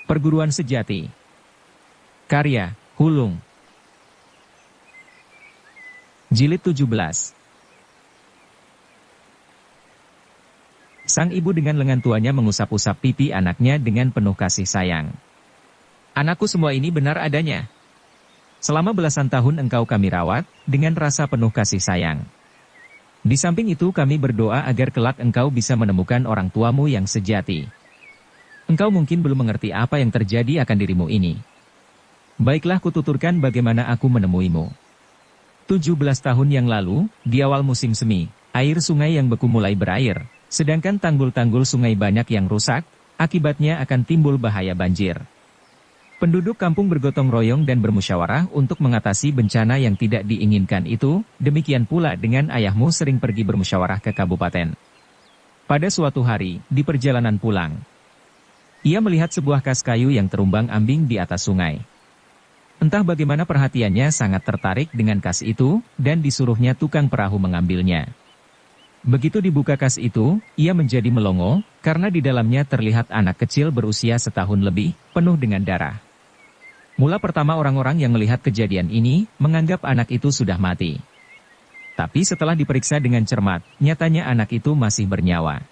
Perguruan Sejati. Karya, Hulung. Jilid 17. Sang ibu dengan lengan tuanya mengusap-usap pipi anaknya dengan penuh kasih sayang. Anakku, semua ini benar adanya. Selama belasan tahun engkau kami rawat, dengan rasa penuh kasih sayang. Di samping itu kami berdoa agar kelak engkau bisa menemukan orang tuamu yang sejati. Engkau mungkin belum mengerti apa yang terjadi akan dirimu ini. Baiklah, kututurkan bagaimana aku menemuimu. 17 tahun yang lalu, di awal musim semi, air sungai yang beku mulai berair, sedangkan tanggul-tanggul sungai banyak yang rusak, akibatnya akan timbul bahaya banjir. Penduduk kampung bergotong royong dan bermusyawarah untuk mengatasi bencana yang tidak diinginkan itu, demikian pula dengan ayahmu sering pergi bermusyawarah ke kabupaten. Pada suatu hari, di perjalanan pulang, ia melihat sebuah kas kayu yang terumbang-ambing di atas sungai. Entah bagaimana perhatiannya sangat tertarik dengan kas itu, dan disuruhnya tukang perahu mengambilnya. Begitu dibuka kas itu, ia menjadi melongo, karena di dalamnya terlihat anak kecil berusia setahun lebih, penuh dengan darah. Mula pertama orang-orang yang melihat kejadian ini, menganggap anak itu sudah mati. Tapi setelah diperiksa dengan cermat, nyatanya anak itu masih bernyawa.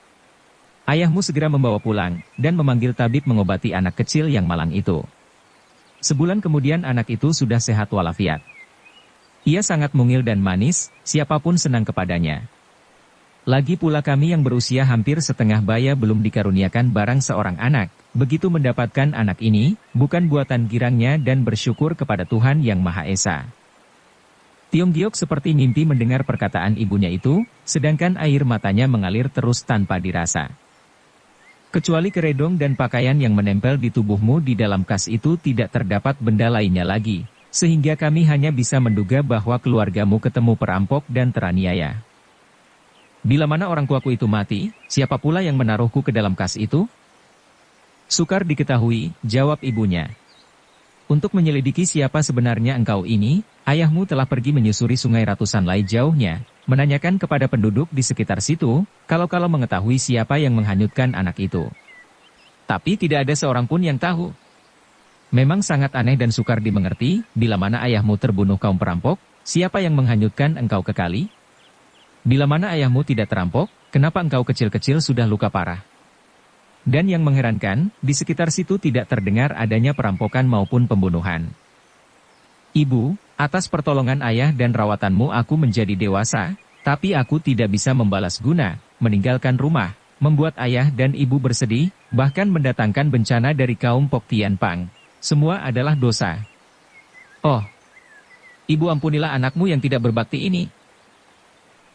Ayahmu segera membawa pulang, dan memanggil tabib mengobati anak kecil yang malang itu. Sebulan kemudian anak itu sudah sehat walafiat. Ia sangat mungil dan manis, siapapun senang kepadanya. Lagi pula kami yang berusia hampir setengah baya belum dikaruniakan barang seorang anak, begitu mendapatkan anak ini, bukan buatan girangnya dan bersyukur kepada Tuhan Yang Maha Esa. Tiong Giok seperti mimpi mendengar perkataan ibunya itu, sedangkan air matanya mengalir terus tanpa dirasa. Kecuali keredong dan pakaian yang menempel di tubuhmu di dalam kas itu tidak terdapat benda lainnya lagi, sehingga kami hanya bisa menduga bahwa keluargamu ketemu perampok dan teraniaya. Bila mana orang tuaku itu mati, siapa pula yang menaruhku ke dalam kas itu? Sukar diketahui, jawab ibunya. Untuk menyelidiki siapa sebenarnya engkau ini, ayahmu telah pergi menyusuri sungai ratusan lai jauhnya, menanyakan kepada penduduk di sekitar situ, kalau mengetahui siapa yang menghanyutkan anak itu. Tapi tidak ada seorang pun yang tahu. Memang sangat aneh dan sukar dimengerti, bila mana ayahmu terbunuh kaum perampok, siapa yang menghanyutkan engkau ke kali? Bila mana ayahmu tidak terampok, kenapa engkau kecil-kecil sudah luka parah? Dan yang mengherankan, di sekitar situ tidak terdengar adanya perampokan maupun pembunuhan. Ibu, atas pertolongan ayah dan rawatanmu aku menjadi dewasa, tapi aku tidak bisa membalas guna, meninggalkan rumah, membuat ayah dan ibu bersedih, bahkan mendatangkan bencana dari kaum Pok Tian Pang. Semua adalah dosa. Oh, ibu, ampunilah anakmu yang tidak berbakti ini.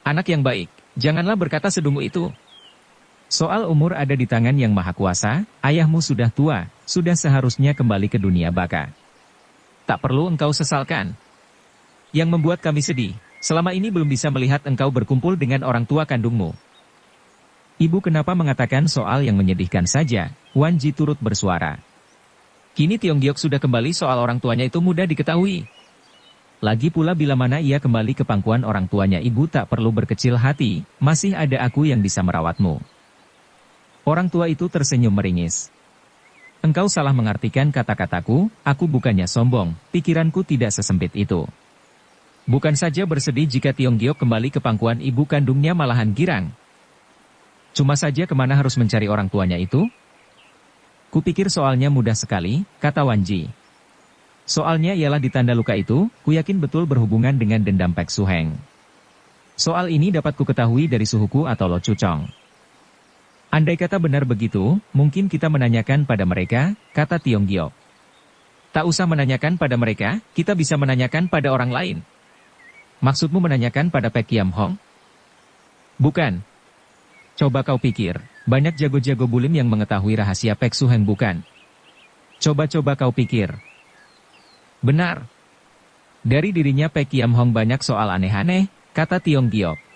Anak yang baik, janganlah berkata sedungu itu. Soal umur ada di tangan Yang Maha Kuasa, ayahmu sudah tua, sudah seharusnya kembali ke dunia baka. Tak perlu engkau sesalkan. Yang membuat kami sedih, selama ini belum bisa melihat engkau berkumpul dengan orang tua kandungmu. Ibu kenapa mengatakan soal yang menyedihkan saja, Wan Ji turut bersuara. Kini Tiong Giok sudah kembali, soal orang tuanya itu mudah diketahui. Lagi pula bila mana ia kembali ke pangkuan orang tuanya, ibu tak perlu berkecil hati, masih ada aku yang bisa merawatmu. Orang tua itu tersenyum meringis. Engkau salah mengartikan kata-kataku, aku bukannya sombong, pikiranku tidak sesempit itu. Bukan saja bersedih jika Tiong Giok kembali ke pangkuan ibu kandungnya, malahan girang. Cuma saja kemana harus mencari orang tuanya itu? Kupikir soalnya mudah sekali, kata Wan Ji. Soalnya ialah di tanda luka itu, ku yakin betul berhubungan dengan dendam Pek Su Heng. Soal ini dapat ku ketahui dari suhuku atau Lo Chu Chong. Andai kata benar begitu, mungkin kita menanyakan pada mereka, kata Tiong Giok. Tak usah menanyakan pada mereka, kita bisa menanyakan pada orang lain. Maksudmu menanyakan pada Pek Kiam Hong? Bukan. Coba kau pikir, banyak jago-jago bulim yang mengetahui rahasia Pek Su Heng, bukan? Coba kau pikir. Benar. Dari dirinya Pek Kiam Hong banyak soal aneh-aneh, kata Tiong Giok.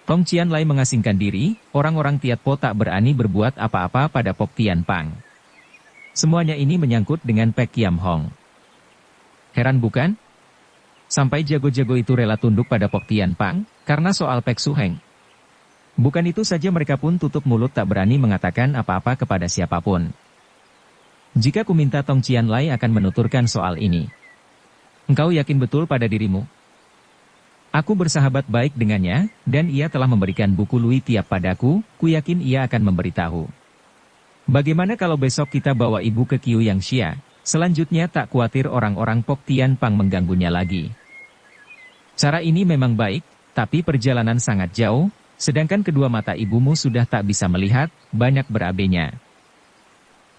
Tong Chian Lai mengasingkan diri, orang-orang Tiat Po tak berani berbuat apa-apa pada Pok Tian Pang. Semuanya ini menyangkut dengan Pek Kiam Hong. Heran bukan? Sampai jago-jago itu rela tunduk pada Pok Tian Pang, karena soal Pek Su Heng. Bukan itu saja, mereka pun tutup mulut tak berani mengatakan apa-apa kepada siapapun. Jika ku minta Tong Qianlai akan menuturkan soal ini. Engkau yakin betul pada dirimu? Aku bersahabat baik dengannya, dan ia telah memberikan buku Lui Tiap padaku, ku yakin ia akan memberitahu. Bagaimana kalau besok kita bawa ibu ke Qiu Yang Xia? Selanjutnya tak khawatir orang-orang Pok Tian Pang mengganggunya lagi. Cara ini memang baik, tapi perjalanan sangat jauh, sedangkan kedua mata ibumu sudah tak bisa melihat, banyak berabenya.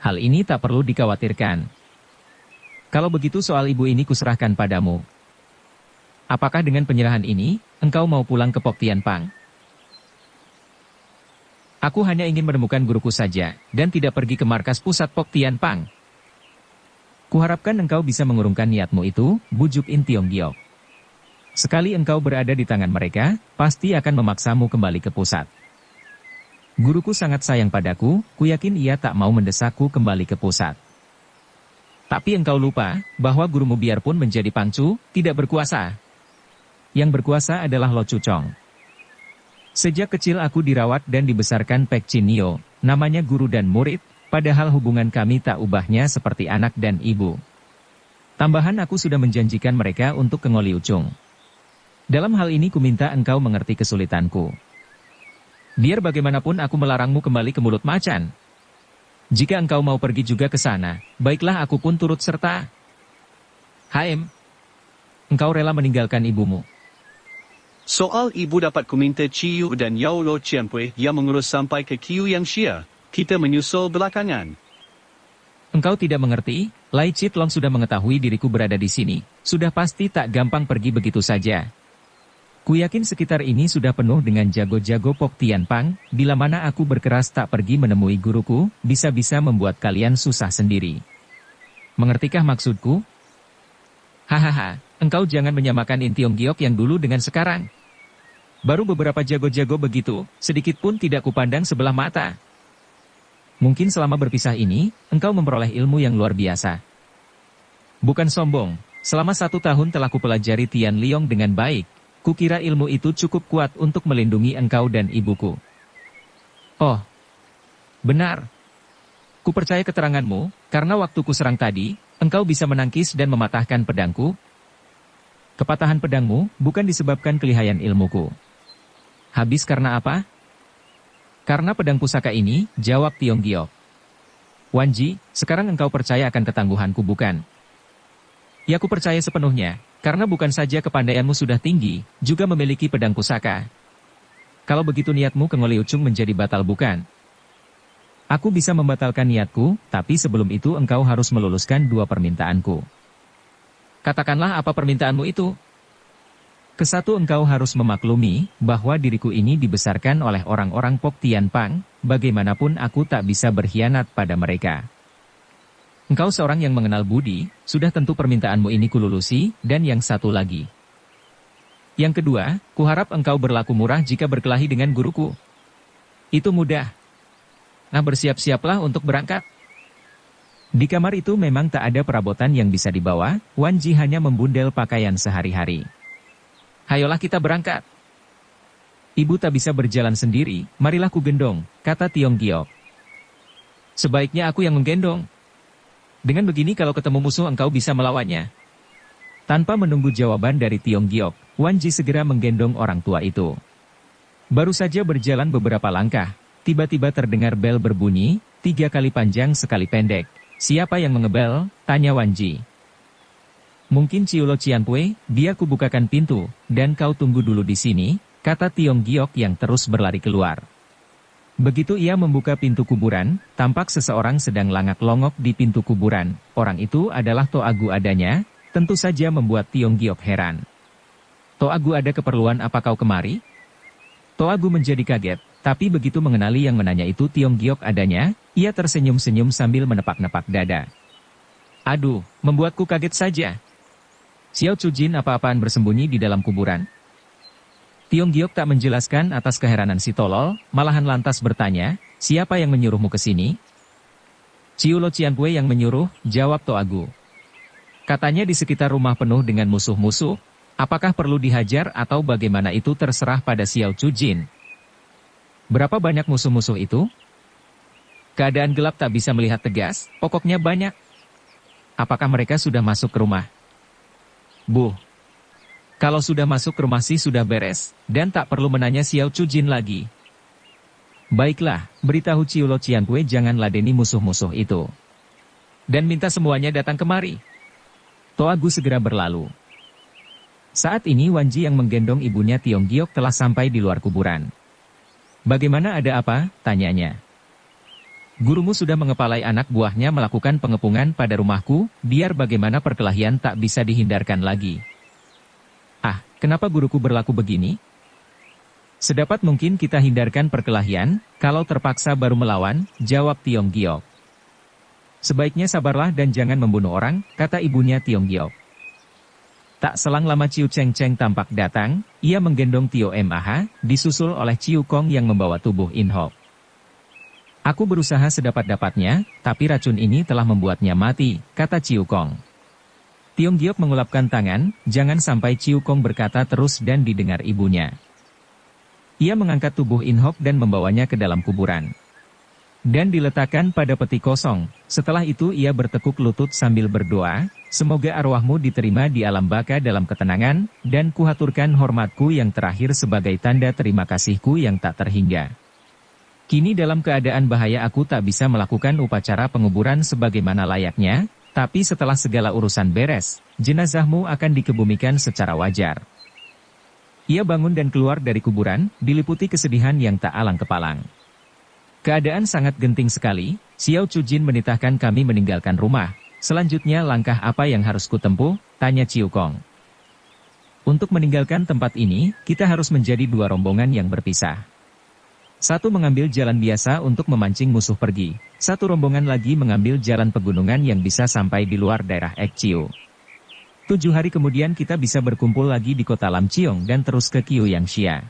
Hal ini tak perlu dikhawatirkan. Kalau begitu soal ibu ini kuserahkan padamu. Apakah dengan penyerahan ini, engkau mau pulang ke Pok Tian Pang? Aku hanya ingin menemukan guruku saja, dan tidak pergi ke markas pusat Pok Tian Pang. Kuharapkan engkau bisa mengurungkan niatmu itu, bujuk In Tiong Giok. Sekali engkau berada di tangan mereka, pasti akan memaksamu kembali ke pusat. Guruku sangat sayang padaku, ku yakin ia tak mau mendesakku kembali ke pusat. Tapi engkau lupa, bahwa gurumu biarpun menjadi pangcu, tidak berkuasa. Yang berkuasa adalah Lo Chu Chong. Sejak kecil aku dirawat dan dibesarkan Pek Chin Nio, namanya guru dan murid, padahal hubungan kami tak ubahnya seperti anak dan ibu. Tambahan aku sudah menjanjikan mereka untuk ke Ngoli Ucung. Dalam hal ini ku minta engkau mengerti kesulitanku. Biar bagaimanapun aku melarangmu kembali ke mulut macan. Jika engkau mau pergi juga ke sana, baiklah aku pun turut serta. Haim, engkau rela meninggalkan ibumu. Soal ibu dapat kuminta Ciu dan Yao Lo Cianpui yang mengurus sampai ke Qiu Yang Xia. Kita menyusul belakangan. Engkau tidak mengerti, Lai Chit Long sudah mengetahui diriku berada di sini. Sudah pasti tak gampang pergi begitu saja. Ku yakin sekitar ini sudah penuh dengan jago-jago Pok Tian Pang, bila mana aku berkeras tak pergi menemui guruku, bisa-bisa membuat kalian susah sendiri. Mengertikah maksudku? Hahaha, engkau jangan menyamakan In Tiong Giok yang dulu dengan sekarang. Baru beberapa jago-jago begitu, sedikit pun tidak kupandang sebelah mata. Mungkin selama berpisah ini, engkau memperoleh ilmu yang luar biasa. Bukan sombong, selama 1 tahun telah kupelajari Tian Liong dengan baik. Kukira ilmu itu cukup kuat untuk melindungi engkau dan ibuku. Oh, benar. Kupercaya keteranganmu, karena waktu kuserang tadi, engkau bisa menangkis dan mematahkan pedangku. Kepatahan pedangmu bukan disebabkan kelihayan ilmuku. Habis karena apa? Karena pedang pusaka ini, jawab Tiong Giok. Wanji, sekarang engkau percaya akan ketangguhanku bukan? Ya ku percaya sepenuhnya, karena bukan saja kepandaianmu sudah tinggi, juga memiliki pedang pusaka. Kalau begitu niatmu ke Ngoli Ucung menjadi batal bukan? Aku bisa membatalkan niatku, tapi sebelum itu engkau harus meluluskan 2 permintaanku. Katakanlah apa permintaanmu itu? Kesatu engkau harus memaklumi, bahwa diriku ini dibesarkan oleh orang-orang Pok Tian Pang, bagaimanapun aku tak bisa berkhianat pada mereka. Engkau seorang yang mengenal budi, sudah tentu permintaanmu ini kululusi, dan yang satu lagi. Yang kedua, kuharap engkau berlaku murah jika berkelahi dengan guruku. Itu mudah. Nah bersiap-siaplah untuk berangkat. Di kamar itu memang tak ada perabotan yang bisa dibawa, Wan Ji hanya membundel pakaian sehari-hari. Hayolah kita berangkat. Ibu tak bisa berjalan sendiri, marilah ku gendong, kata Tiong Giok. Sebaiknya aku yang menggendong. Dengan begini kalau ketemu musuh engkau bisa melawannya. Tanpa menunggu jawaban dari Tiong Giok, Wan Ji segera menggendong orang tua itu. Baru saja berjalan beberapa langkah, tiba-tiba terdengar bel berbunyi, 3 kali panjang sekali pendek. Siapa yang mengebel? Tanya Wan Ji. Mungkin Ciu Lo Cianpui, biar ku bukakan pintu, dan kau tunggu dulu di sini, kata Tiong Giok yang terus berlari keluar. Begitu ia membuka pintu kuburan, tampak seseorang sedang langak-longok di pintu kuburan. Orang itu adalah To Agu adanya, tentu saja membuat Tiong Giok heran. To Agu ada keperluan apa kau kemari? To Agu menjadi kaget, tapi begitu mengenali yang menanya itu Tiong Giok adanya, ia tersenyum-senyum sambil menepak-nepak dada. Aduh, membuatku kaget saja. Xiao Chujin apa-apaan bersembunyi di dalam kuburan? Tiong Giok tak menjelaskan atas keheranan si tolol, malahan lantas bertanya, siapa yang menyuruhmu ke sini? Ciu Lo Cianpui yang menyuruh, jawab To Agu. Katanya di sekitar rumah penuh dengan musuh-musuh, apakah perlu dihajar atau bagaimana itu terserah pada Xiao Chujin. Berapa banyak musuh-musuh itu? Keadaan gelap tak bisa melihat tegas, pokoknya banyak. Apakah mereka sudah masuk ke rumah? Bu. Kalau sudah masuk ke rumah sih sudah beres, dan tak perlu menanya Xiao Chujin lagi. Baiklah, beritahu Ciu Lo Cianpue jangan ladeni musuh-musuh itu. Dan minta semuanya datang kemari. Toa Gu segera berlalu. Saat ini Wan Ji yang menggendong ibunya Tiong Giok telah sampai di luar kuburan. Bagaimana, ada apa? Tanyanya. Gurumu sudah mengepalai anak buahnya melakukan pengepungan pada rumahku, biar bagaimana perkelahian tak bisa dihindarkan lagi. Ah, kenapa guruku berlaku begini? Sedapat mungkin kita hindarkan perkelahian, kalau terpaksa baru melawan, jawab Tiong Giok. Sebaiknya sabarlah dan jangan membunuh orang, kata ibunya Tiong Giok. Tak selang lama Ciu Cheng Cheng tampak datang, ia menggendong Tio Mah, disusul oleh Ciu Kong yang membawa tubuh In Hok. Aku berusaha sedapat-dapatnya, tapi racun ini telah membuatnya mati, kata Ciu Kong. Tiong Giok mengulapkan tangan, jangan sampai Ciu Kong berkata terus dan didengar ibunya. Ia mengangkat tubuh In Hok dan membawanya ke dalam kuburan. Dan diletakkan pada peti kosong, setelah itu ia bertekuk lutut sambil berdoa, semoga arwahmu diterima di alam baka dalam ketenangan, dan kuhaturkan hormatku yang terakhir sebagai tanda terima kasihku yang tak terhingga. Kini dalam keadaan bahaya aku tak bisa melakukan upacara penguburan sebagaimana layaknya, tapi setelah segala urusan beres, jenazahmu akan dikebumikan secara wajar. Ia bangun dan keluar dari kuburan, diliputi kesedihan yang tak alang kepalang. Keadaan sangat genting sekali, Xiao Chujin menitahkan kami meninggalkan rumah. Selanjutnya langkah apa yang harus kutempuh? Tanya Ciu Kong. Untuk meninggalkan tempat ini, kita harus menjadi dua rombongan yang berpisah. Satu mengambil jalan biasa untuk memancing musuh pergi. Satu rombongan lagi mengambil jalan pegunungan yang bisa sampai di luar daerah Ekciu. 7 hari kemudian kita bisa berkumpul lagi di kota Lam Chiong dan terus ke Qiu Yangxia.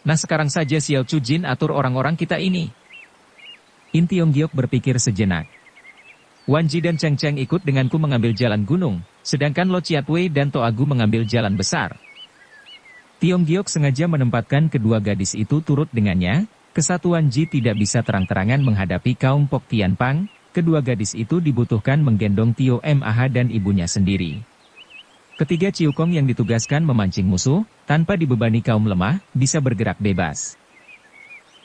Nah sekarang saja Xiao Chujin atur orang-orang kita ini. In Tiong Giok berpikir sejenak. Wan Ji dan Cheng Cheng ikut denganku mengambil jalan gunung, sedangkan Lo Chiatwei dan Toa Gu mengambil jalan besar. Tiong Giok sengaja menempatkan kedua gadis itu turut dengannya, kesatuan Ji tidak bisa terang-terangan menghadapi kaum Pok Tian Pang, kedua gadis itu dibutuhkan menggendong Tio Mah dan ibunya sendiri. Ketiga Ciu Kong yang ditugaskan memancing musuh, tanpa dibebani kaum lemah, bisa bergerak bebas.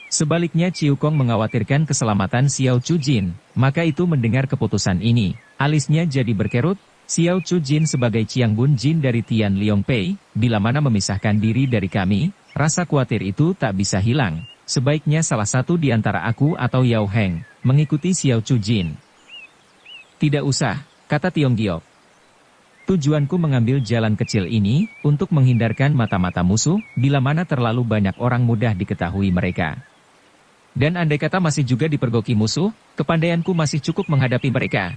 Sebaliknya Ciu Kong mengkhawatirkan keselamatan Xiao Chujin, maka itu mendengar keputusan ini, alisnya jadi berkerut. Xiao Chujin sebagai Chiang Bun Jin dari Tian Liong Pei, bila mana memisahkan diri dari kami, rasa khawatir itu tak bisa hilang. Sebaiknya salah satu di antara aku atau Yao Heng, mengikuti Xiao Chujin. Tidak usah, kata Tiong Giok. Tujuanku mengambil jalan kecil ini, untuk menghindarkan mata-mata musuh, bila mana terlalu banyak orang mudah diketahui mereka. Dan andai kata masih juga dipergoki musuh, kepandaianku masih cukup menghadapi mereka.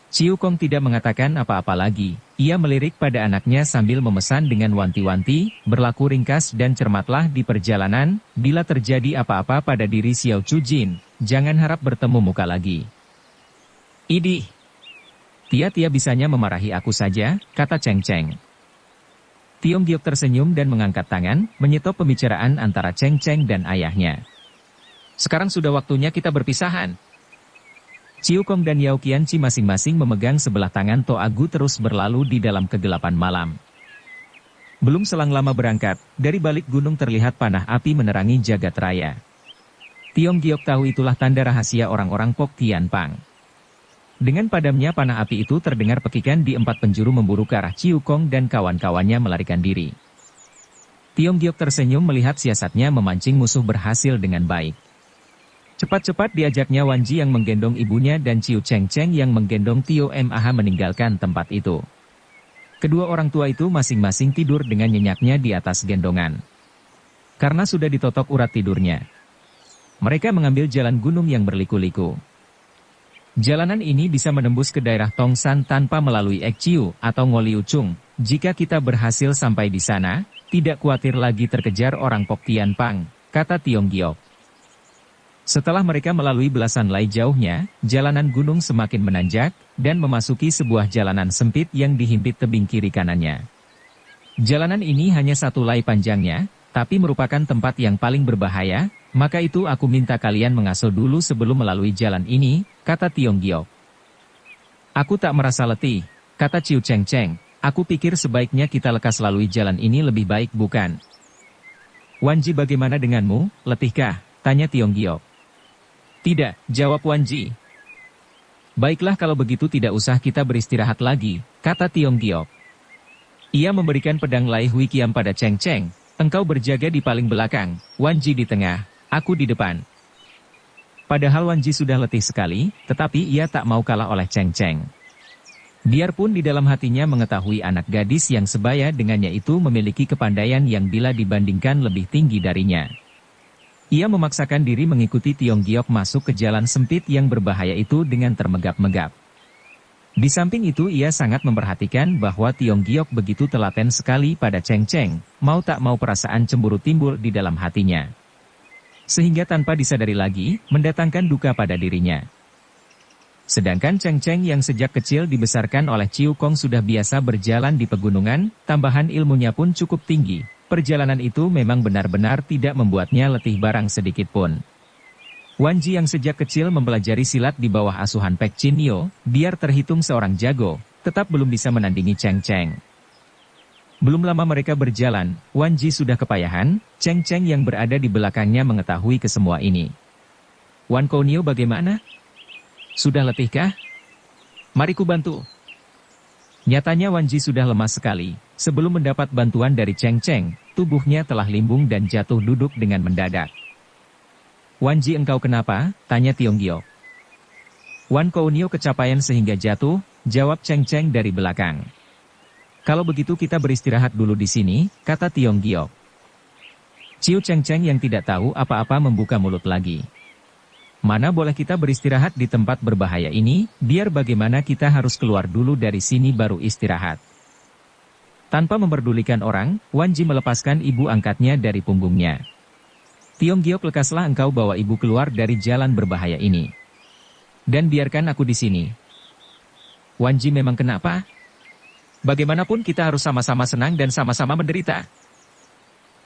Ciu Kong tidak mengatakan apa-apa lagi, ia melirik pada anaknya sambil memesan dengan wanti-wanti, berlaku ringkas dan cermatlah di perjalanan, bila terjadi apa-apa pada diri Xiao Chujin, jangan harap bertemu muka lagi. Idih! Tia-tia bisanya memarahi aku saja, kata Cheng Cheng. Tiong Giok tersenyum dan mengangkat tangan, menyetop pembicaraan antara Cheng Cheng dan ayahnya. Sekarang sudah waktunya kita berpisahan. Ciu Kong dan Yao Qianci masing-masing memegang sebelah tangan Toa Gu terus berlalu di dalam kegelapan malam. Belum selang lama berangkat, dari balik gunung terlihat panah api menerangi jagat raya. Tiong Giok tahu itulah tanda rahasia orang-orang Pok Tian Pang. Dengan padamnya panah api itu terdengar pekikan di 4 penjuru memburu ke arah Ciu Kong dan kawan-kawannya melarikan diri. Tiong Giok tersenyum melihat siasatnya memancing musuh berhasil dengan baik. Cepat-cepat diajaknya Wan Ji yang menggendong ibunya dan Ciu Cheng Cheng yang menggendong Tio Mah meninggalkan tempat itu. Kedua orang tua itu masing-masing tidur dengan nyenyaknya di atas gendongan. Karena sudah ditotok urat tidurnya, mereka mengambil jalan gunung yang berliku-liku. Jalanan ini bisa menembus ke daerah Tongsan tanpa melalui Ekciu atau Ngoliu Chung. Jika kita berhasil sampai di sana, tidak khawatir lagi terkejar orang Pok Tian Pang, kata Tiong Giok. Setelah mereka melalui belasan lai jauhnya, jalanan gunung semakin menanjak, dan memasuki sebuah jalanan sempit yang dihimpit tebing kiri kanannya. Jalanan ini hanya 1 lai panjangnya, tapi merupakan tempat yang paling berbahaya, Maka itu aku minta kalian mengasuh dulu sebelum melalui jalan ini, kata Tiong Giok. Aku tak merasa letih, kata Ciu Cheng Cheng. Aku pikir sebaiknya kita lekas lalui jalan ini lebih baik bukan? Wan Ji bagaimana denganmu, letihkah? Tanya Tiong Giok. Tidak, jawab Wan Ji. Baiklah kalau begitu tidak usah kita beristirahat lagi, kata Tiong Giok. Ia memberikan pedang Lai Hui Kiam pada Cheng Cheng. Engkau berjaga di paling belakang, Wan Ji di tengah, aku di depan. Padahal Wan Ji sudah letih sekali, tetapi ia tak mau kalah oleh Cheng Cheng. Biarpun di dalam hatinya mengetahui anak gadis yang sebaya dengannya itu memiliki kepandaian yang bila dibandingkan lebih tinggi darinya. Ia memaksakan diri mengikuti Tiong Giok masuk ke jalan sempit yang berbahaya itu dengan termegap-megap. Di samping itu ia sangat memperhatikan bahwa Tiong Giok begitu telaten sekali pada Cheng Cheng, mau tak mau perasaan cemburu timbul di dalam hatinya. Sehingga tanpa disadari lagi, mendatangkan duka pada dirinya. Sedangkan Cheng Cheng yang sejak kecil dibesarkan oleh Ciu Kong sudah biasa berjalan di pegunungan, tambahan ilmunya pun cukup tinggi. Perjalanan itu memang benar-benar tidak membuatnya letih barang sedikit pun. Wan Ji yang sejak kecil mempelajari silat di bawah asuhan Pek Chin Yo, biar terhitung seorang jago, tetap belum bisa menandingi Cheng Cheng. Belum lama mereka berjalan, Wan Ji sudah kepayahan, Cheng Cheng yang berada di belakangnya mengetahui kesemua ini. Wan Kounio bagaimana? Sudah letihkah? Mari ku bantu. Nyatanya Wan Ji sudah lemas sekali. Sebelum mendapat bantuan dari Cheng Cheng, tubuhnya telah limbung dan jatuh duduk dengan mendadak. Wan Ji engkau kenapa? Tanya Tiong Giok. Wan Kounio kecapean sehingga jatuh, jawab Cheng Cheng dari belakang. Kalau begitu kita beristirahat dulu di sini, kata Tiong Giok. Ciu Cheng Cheng yang tidak tahu apa-apa membuka mulut lagi. Mana boleh kita beristirahat di tempat berbahaya ini, biar bagaimana kita harus keluar dulu dari sini baru istirahat. Tanpa memperdulikan orang, Wan Ji melepaskan ibu angkatnya dari punggungnya. Tiong Giok lekaslah engkau bawa ibu keluar dari jalan berbahaya ini. Dan biarkan aku di sini. Wan Ji memang kenapa? Bagaimanapun kita harus sama-sama senang dan sama-sama menderita.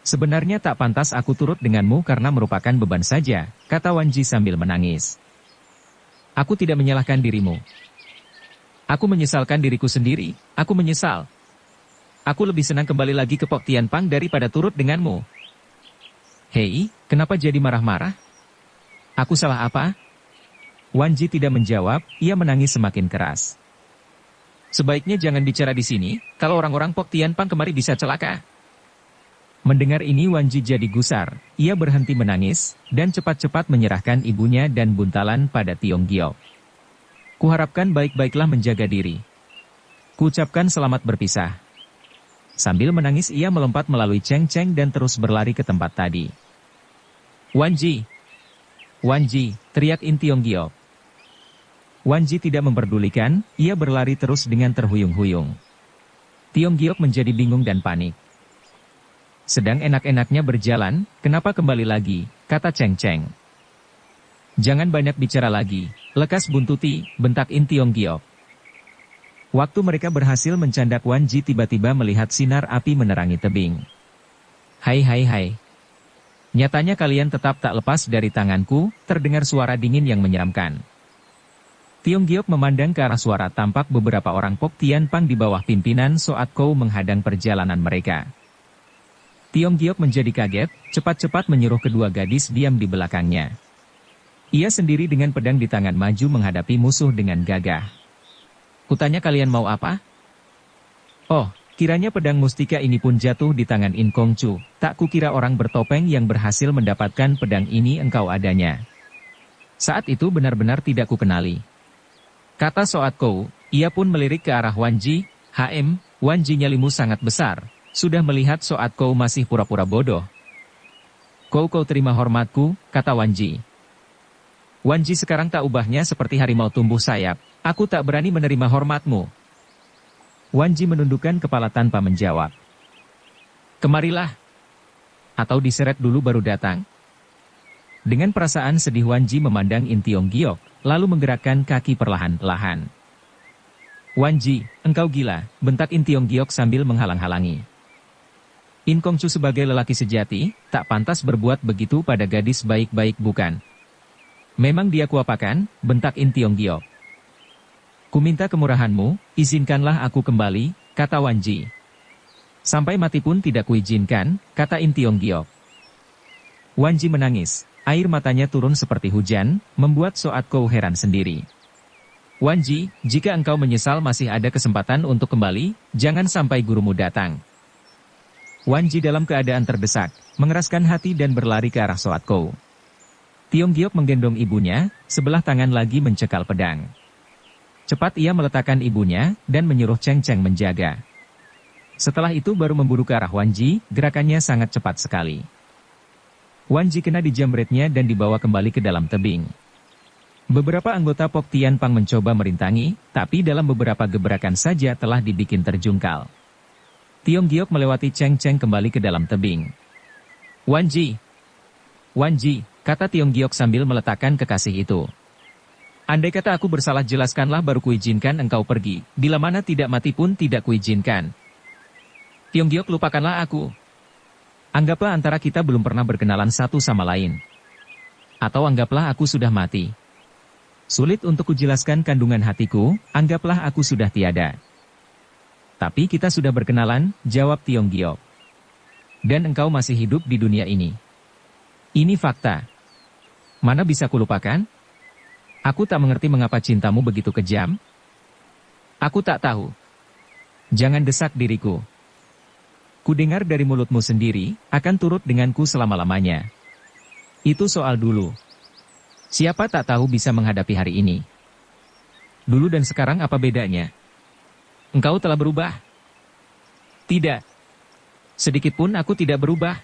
Sebenarnya tak pantas aku turut denganmu karena merupakan beban saja, kata Wan Ji sambil menangis. Aku tidak menyalahkan dirimu. Aku menyesalkan diriku sendiri, aku menyesal. Aku lebih senang kembali lagi ke Pok Tianpang daripada turut denganmu. Hei, kenapa jadi marah-marah? Aku salah apa? Wan Ji tidak menjawab, ia menangis semakin keras. Sebaiknya jangan bicara di sini, kalau orang-orang Pok Tianpang kemari bisa celaka. Mendengar ini Wan Ji jadi gusar, ia berhenti menangis, dan cepat-cepat menyerahkan ibunya dan buntalan pada Tiong Giok. Kuharapkan baik-baiklah menjaga diri. Kuucapkan selamat berpisah. Sambil menangis ia melompat melalui Cheng Cheng dan terus berlari ke tempat tadi. Wan Ji! Wan Ji! Teriak Tiong Giok. Wan Ji tidak memperdulikan, ia berlari terus dengan terhuyung-huyung. Tiong Giok menjadi bingung dan panik. Sedang enak-enaknya berjalan, kenapa kembali lagi, kata Cheng Cheng. Jangan banyak bicara lagi, lekas buntuti, bentak Tiong Giok. Waktu mereka berhasil mencandak Wan Ji tiba-tiba melihat sinar api menerangi tebing. Hai hai hai. Nyatanya kalian tetap tak lepas dari tanganku, terdengar suara dingin yang menyeramkan. Tiong Giok memandang ke arah suara tampak beberapa orang Pok Tianpang di bawah pimpinan Soat Kou menghadang perjalanan mereka. Tiong Giok menjadi kaget, cepat-cepat menyuruh kedua gadis diam di belakangnya. Ia sendiri dengan pedang di tangan maju menghadapi musuh dengan gagah. Kutanya kalian mau apa? Oh, kiranya pedang mustika ini pun jatuh di tangan In Kong Chu. Tak kukira orang bertopeng yang berhasil mendapatkan pedang ini engkau adanya. Saat itu benar-benar tidak kukenali. Kata Soat Kou, ia pun melirik ke arah Wan Ji. Wan Ji nyalimu sangat besar. Sudah melihat Soat Kou masih pura-pura bodoh. Kau terima hormatku, kata Wan Ji. Wan Ji sekarang tak ubahnya seperti harimau tumbuh sayap. Aku tak berani menerima hormatmu. Wan Ji menundukkan kepala tanpa menjawab. Kemarilah. Atau diseret dulu baru datang. Dengan perasaan sedih Wan Ji memandang Tiong Giok, lalu menggerakkan kaki perlahan-lahan. Wan Ji, engkau gila, bentak Tiong Giok sambil menghalang-halangi. In Kongcu sebagai lelaki sejati, tak pantas berbuat begitu pada gadis baik-baik bukan. Memang dia kuapakan, bentak In Tiong Giok. Ku minta kemurahanmu, izinkanlah aku kembali, kata Wan Ji. Sampai mati pun tidak kuizinkan, kata In Tiong Giok. Wan Ji menangis, air matanya turun seperti hujan, membuat Soat Kou heran sendiri. Wan Ji, jika engkau menyesal masih ada kesempatan untuk kembali, jangan sampai gurumu datang. Wan Ji dalam keadaan terdesak, mengeraskan hati dan berlari ke arah Soat Kou. Tiong Giok menggendong ibunya, sebelah tangan lagi mencekal pedang. Cepat ia meletakkan ibunya, dan menyuruh Cheng Cheng menjaga. Setelah itu baru memburu ke arah Wan Ji, gerakannya sangat cepat sekali. Wan Ji kena dijamretnya dan dibawa kembali ke dalam tebing. Beberapa anggota Pok Tian Pang mencoba merintangi, tapi dalam beberapa gebrakan saja telah dibikin terjungkal. Tiong Giok melewati Cheng Cheng kembali ke dalam tebing. Wan Ji, kata Tiong Giok sambil meletakkan kekasih itu. Andai kata aku bersalah jelaskanlah baru kuizinkan engkau pergi, bila mana tidak mati pun tidak kuizinkan. Tiong Giok lupakanlah aku. Anggaplah antara kita belum pernah berkenalan satu sama lain. Atau anggaplah aku sudah mati. Sulit untuk kujelaskan kandungan hatiku, anggaplah aku sudah tiada. Tapi kita sudah berkenalan, jawab Tiong Giok. Dan engkau masih hidup di dunia ini. Ini fakta. Mana bisa kulupakan? Aku tak mengerti mengapa cintamu begitu kejam. Aku tak tahu. Jangan desak diriku. Kudengar dari mulutmu sendiri, akan turut denganku selama-lamanya. Itu soal dulu. Siapa tak tahu bisa menghadapi hari ini. Dulu dan sekarang apa bedanya? Engkau telah berubah. Tidak. Sedikit pun aku tidak berubah.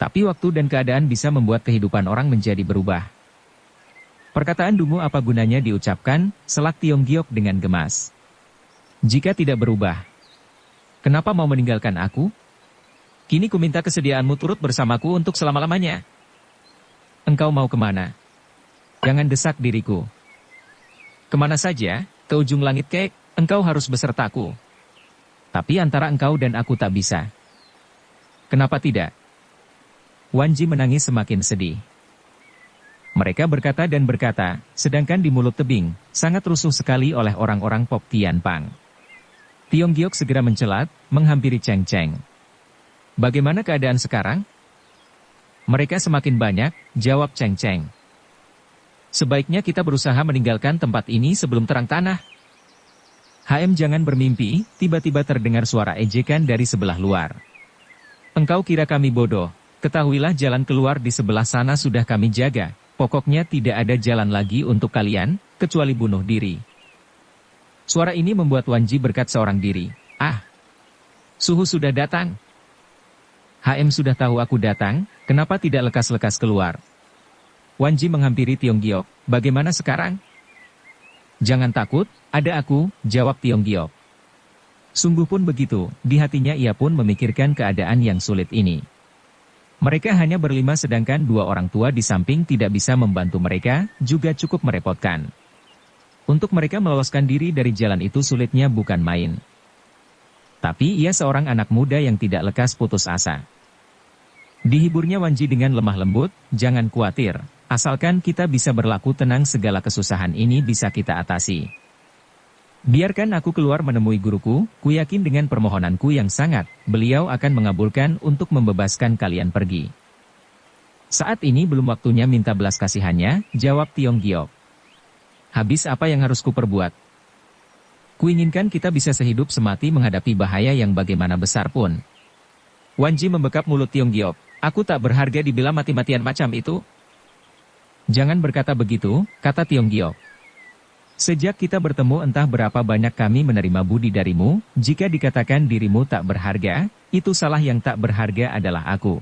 Tapi waktu dan keadaan bisa membuat kehidupan orang menjadi berubah. Perkataan dungu apa gunanya diucapkan, selak Tiong Giok dengan gemas. Jika tidak berubah, kenapa mau meninggalkan aku? Kini ku minta kesediaanmu turut bersamaku untuk selama-lamanya. Engkau mau kemana? Jangan desak diriku. Kemana saja, ke ujung langit kek, engkau harus besertaku. Tapi antara engkau dan aku tak bisa. Kenapa tidak? Wan Ji menangis semakin sedih. Mereka berkata dan berkata, sedangkan di mulut tebing, sangat rusuh sekali oleh orang-orang Pok Tian Pang. Tiong Giok segera mencelat, menghampiri Cheng Cheng. Bagaimana keadaan sekarang? Mereka semakin banyak, jawab Cheng Cheng. Sebaiknya kita berusaha meninggalkan tempat ini sebelum terang tanah. HM jangan bermimpi, tiba-tiba terdengar suara ejekan dari sebelah luar. Engkau kira kami bodoh, ketahuilah jalan keluar di sebelah sana sudah kami jaga. Pokoknya tidak ada jalan lagi untuk kalian, kecuali bunuh diri. Suara ini membuat Wan Ji berkat seorang diri. Ah! Suhu sudah datang. HM sudah tahu aku datang, kenapa tidak lekas-lekas keluar? Wan Ji menghampiri Tiong Giok, bagaimana sekarang? Jangan takut, ada aku, jawab Tiong Giok. Sungguh pun begitu, di hatinya ia pun memikirkan keadaan yang sulit ini. Mereka hanya berlima sedangkan dua orang tua di samping tidak bisa membantu mereka, juga cukup merepotkan. Untuk mereka meloloskan diri dari jalan itu sulitnya bukan main. Tapi ia seorang anak muda yang tidak lekas putus asa. Dihiburnya Wan Ji dengan lemah lembut, jangan khawatir, asalkan kita bisa berlaku tenang segala kesusahan ini bisa kita atasi. Biarkan aku keluar menemui guruku, ku yakin dengan permohonanku yang sangat, beliau akan mengabulkan untuk membebaskan kalian pergi. Saat ini belum waktunya minta belas kasihannya, jawab Tiong Giok. Habis apa yang harus kuperbuat? Kuinginkan kita bisa sehidup semati menghadapi bahaya yang bagaimana besar pun. Wan Ji membekap mulut Tiong Giok, aku tak berharga dibilang mati-matian macam itu. Jangan berkata begitu, kata Tiong Giok. Sejak kita bertemu entah berapa banyak kami menerima budi darimu, jika dikatakan dirimu tak berharga, itu salah yang tak berharga adalah aku.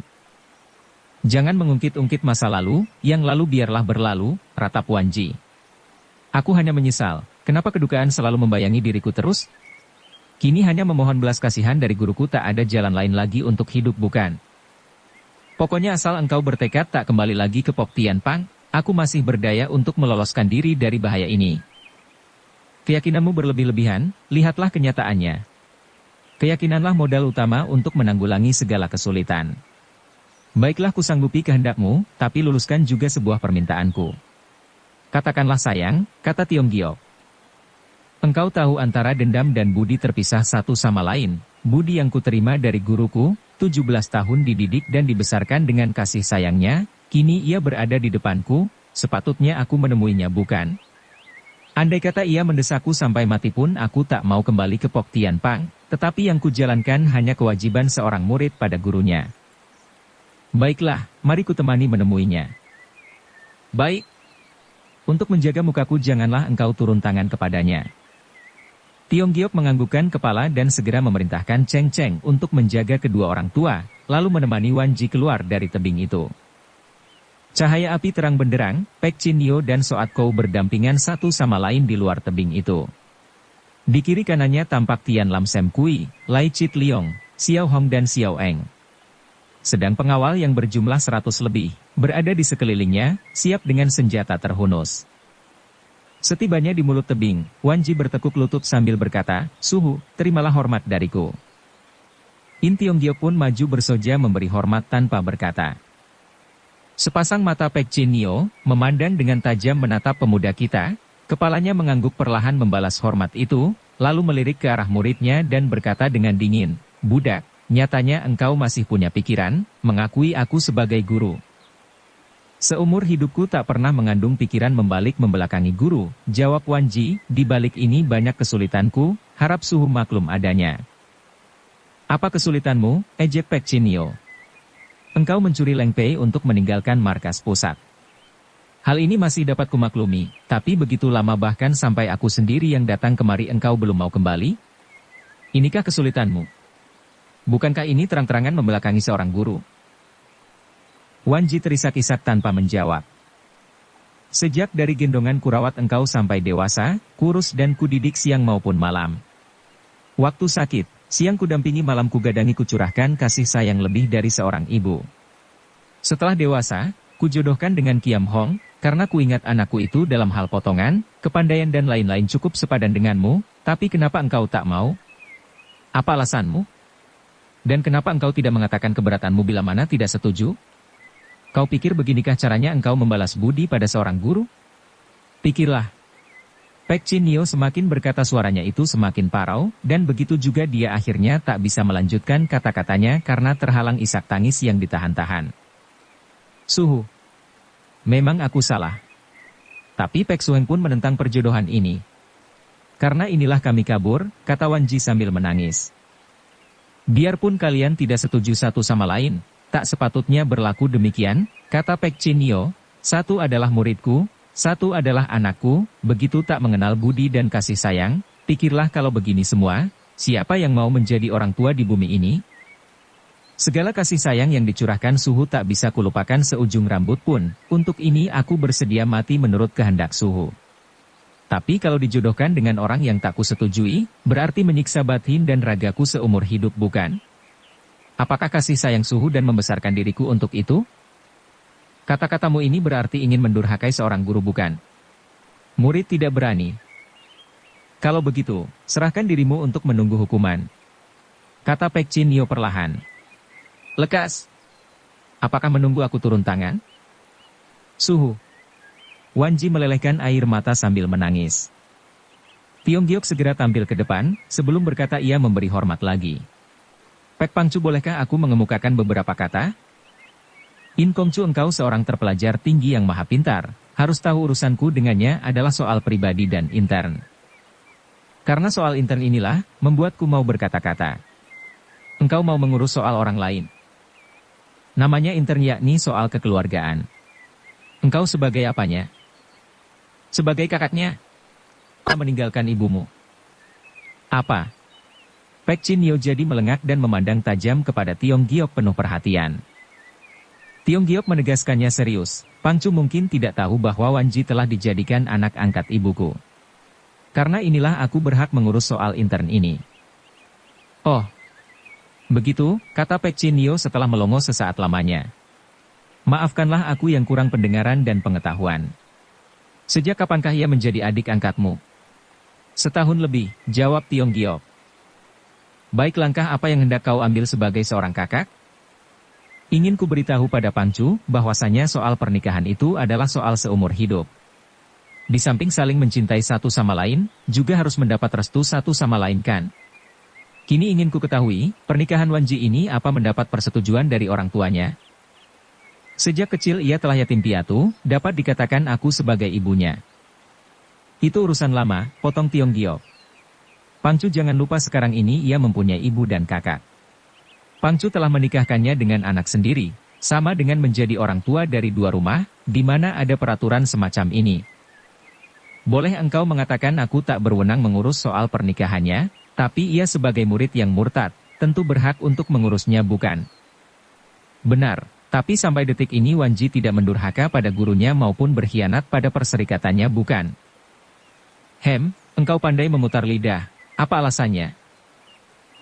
Jangan mengungkit-ungkit masa lalu, yang lalu biarlah berlalu, ratap Wan Ji. Aku hanya menyesal, kenapa kedukaan selalu membayangi diriku terus? Kini hanya memohon belas kasihan dari guruku tak ada jalan lain lagi untuk hidup bukan? Pokoknya asal engkau bertekad tak kembali lagi ke Pok Tian Pang, aku masih berdaya untuk meloloskan diri dari bahaya ini. Keyakinanmu berlebih-lebihan, lihatlah kenyataannya. Keyakinanlah modal utama untuk menanggulangi segala kesulitan. Baiklah kusanggupi kehendakmu, tapi luluskan juga sebuah permintaanku. Katakanlah sayang, kata Tiong Giok. Engkau tahu antara dendam dan budi terpisah satu sama lain. Budi yang kuterima dari guruku, 17 tahun dididik dan dibesarkan dengan kasih sayangnya, kini ia berada di depanku, sepatutnya aku menemuinya bukan? Andai kata ia mendesakku sampai mati pun aku tak mau kembali ke Pok Tian Pang, tetapi yang kujalankan hanya kewajiban seorang murid pada gurunya. Baiklah, mari kutemani menemuinya. Baik. Untuk menjaga mukaku janganlah engkau turun tangan kepadanya. Tiong Giok menganggukkan kepala dan segera memerintahkan Cheng Cheng untuk menjaga kedua orang tua, lalu menemani Wan Ji keluar dari tebing itu. Cahaya api terang benderang, Pek Chin Nio dan Soat Kou berdampingan satu sama lain di luar tebing itu. Di kiri kanannya tampak Tian Lam Sem Kui, Lai Chit Liong, Xiao Hong dan Xiao Eng. Sedang pengawal yang berjumlah 100 lebih, berada di sekelilingnya, siap dengan senjata terhunus. Setibanya di mulut tebing, Wan Ji bertekuk lutut sambil berkata, "Suhu, terimalah hormat dariku." In Tiong Giok pun maju bersoja memberi hormat tanpa berkata. Sepasang mata Pek Chin Nio, memandang dengan tajam menatap pemuda kita, kepalanya mengangguk perlahan membalas hormat itu, lalu melirik ke arah muridnya dan berkata dengan dingin, "Budak, nyatanya engkau masih punya pikiran, mengakui aku sebagai guru." Seumur hidupku tak pernah mengandung pikiran membalik membelakangi guru, jawab Wan Ji, di balik ini banyak kesulitanku, harap Suhu maklum adanya. Apa kesulitanmu, ejek Pek Chin Nio? Engkau mencuri Leng Pei untuk meninggalkan markas pusat. Hal ini masih dapat kumaklumi, tapi begitu lama bahkan sampai aku sendiri yang datang kemari engkau belum mau kembali? Inikah kesulitanmu? Bukankah ini terang-terangan membelakangi seorang guru? Wan Ji terisak-isak tanpa menjawab. Sejak dari gendongan kurawat engkau sampai dewasa, kurus dan kudidik siang maupun malam. Waktu sakit, siang kudampingi malam kugadangi kucurahkan kasih sayang lebih dari seorang ibu. Setelah dewasa, kujodohkan dengan Kiam Hong, karena kuingat anakku itu dalam hal potongan, kepandaian dan lain-lain cukup sepadan denganmu, tapi kenapa engkau tak mau? Apa alasanmu? Dan kenapa engkau tidak mengatakan keberatanmu bila mana tidak setuju? Kau pikir beginikah caranya engkau membalas budi pada seorang guru? Pikirlah. Pek Chin Nio semakin berkata suaranya itu semakin parau, dan begitu juga dia akhirnya tak bisa melanjutkan kata-katanya karena terhalang isak tangis yang ditahan-tahan. Suhu. Memang aku salah. Tapi Pek Sueng pun menentang perjodohan ini. Karena inilah kami kabur, kata Wan Ji sambil menangis. Biarpun kalian tidak setuju satu sama lain, tak sepatutnya berlaku demikian, kata Pek Chin Nio, satu adalah muridku, satu adalah anakku, begitu tak mengenal budi dan kasih sayang, pikirlah kalau begini semua, siapa yang mau menjadi orang tua di bumi ini? Segala kasih sayang yang dicurahkan Suhu tak bisa kulupakan seujung rambut pun, untuk ini aku bersedia mati menurut kehendak Suhu. Tapi kalau dijodohkan dengan orang yang tak kusetujui, berarti menyiksa batin dan ragaku seumur hidup bukan? Apakah kasih sayang Suhu dan membesarkan diriku untuk itu? Kata-katamu ini berarti ingin mendurhakai seorang guru bukan? Murid tidak berani. Kalau begitu, serahkan dirimu untuk menunggu hukuman. Kata Pek Chin Nio perlahan. Lekas. Apakah menunggu aku turun tangan? Suhu. Wan Ji melelehkan air mata sambil menangis. Tiong Giok segera tampil ke depan, sebelum berkata ia memberi hormat lagi. Pek Pangcu, bolehkah aku mengemukakan beberapa kata? In Kongcu, engkau seorang terpelajar tinggi yang maha pintar, harus tahu urusanku dengannya adalah soal pribadi dan intern. Karena soal intern inilah, membuatku mau berkata-kata. Engkau mau mengurus soal orang lain. Namanya intern yakni soal kekeluargaan. Engkau sebagai apanya? Sebagai kakaknya. Kau meninggalkan ibumu. Apa? Pek Chin Nio jadi melengak dan memandang tajam kepada Tiong Giok penuh perhatian. Tiong Giok menegaskannya serius, Pangcu mungkin tidak tahu bahwa Wan Ji telah dijadikan anak angkat ibuku. Karena inilah aku berhak mengurus soal intern ini. Oh, begitu, kata Pek Chin Nio setelah melongo sesaat lamanya. Maafkanlah aku yang kurang pendengaran dan pengetahuan. Sejak kapankah ia menjadi adik angkatmu? Setahun lebih, jawab Tiong Giok. Baik, langkah apa yang hendak kau ambil sebagai seorang kakak? Ingin ku beritahu pada Pangcu, bahwasanya soal pernikahan itu adalah soal seumur hidup. Di samping saling mencintai satu sama lain, juga harus mendapat restu satu sama lain kan? Kini ingin ku ketahui, pernikahan Wanji ini apa mendapat persetujuan dari orang tuanya? Sejak kecil ia telah yatim piatu, dapat dikatakan aku sebagai ibunya. Itu urusan lama, potong Tiong Giok. Pangcu jangan lupa sekarang ini ia mempunyai ibu dan kakak. Pangcu telah menikahkannya dengan anak sendiri, sama dengan menjadi orang tua dari dua rumah, di mana ada peraturan semacam ini. Boleh engkau mengatakan aku tak berwenang mengurus soal pernikahannya, tapi ia sebagai murid yang murtad, tentu berhak untuk mengurusnya bukan? Benar, tapi sampai detik ini Wanji tidak mendurhaka pada gurunya maupun berkhianat pada perserikatannya bukan? Engkau pandai memutar lidah. Apa alasannya?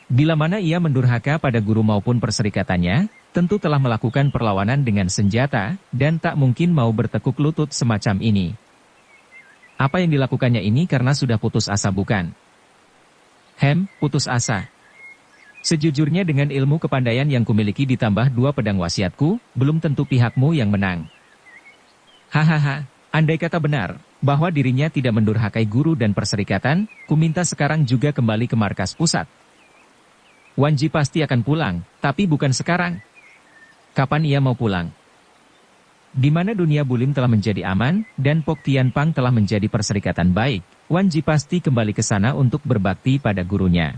Bila mana ia mendurhaka pada guru maupun perserikatannya, tentu telah melakukan perlawanan dengan senjata, dan tak mungkin mau bertekuk lutut semacam ini. Apa yang dilakukannya ini karena sudah putus asa bukan? Putus asa. Sejujurnya dengan ilmu kepandaian yang kumiliki ditambah 2 pedang wasiatku, belum tentu pihakmu yang menang. Hahaha, andai kata benar, bahwa dirinya tidak mendurhakai guru dan perserikatan, kuminta sekarang juga kembali ke markas pusat. Wanji pasti akan pulang, tapi bukan sekarang. Kapan ia mau pulang? Di mana dunia Bulim telah menjadi aman, dan Pok Tianpang telah menjadi perserikatan baik, Wanji pasti kembali ke sana untuk berbakti pada gurunya.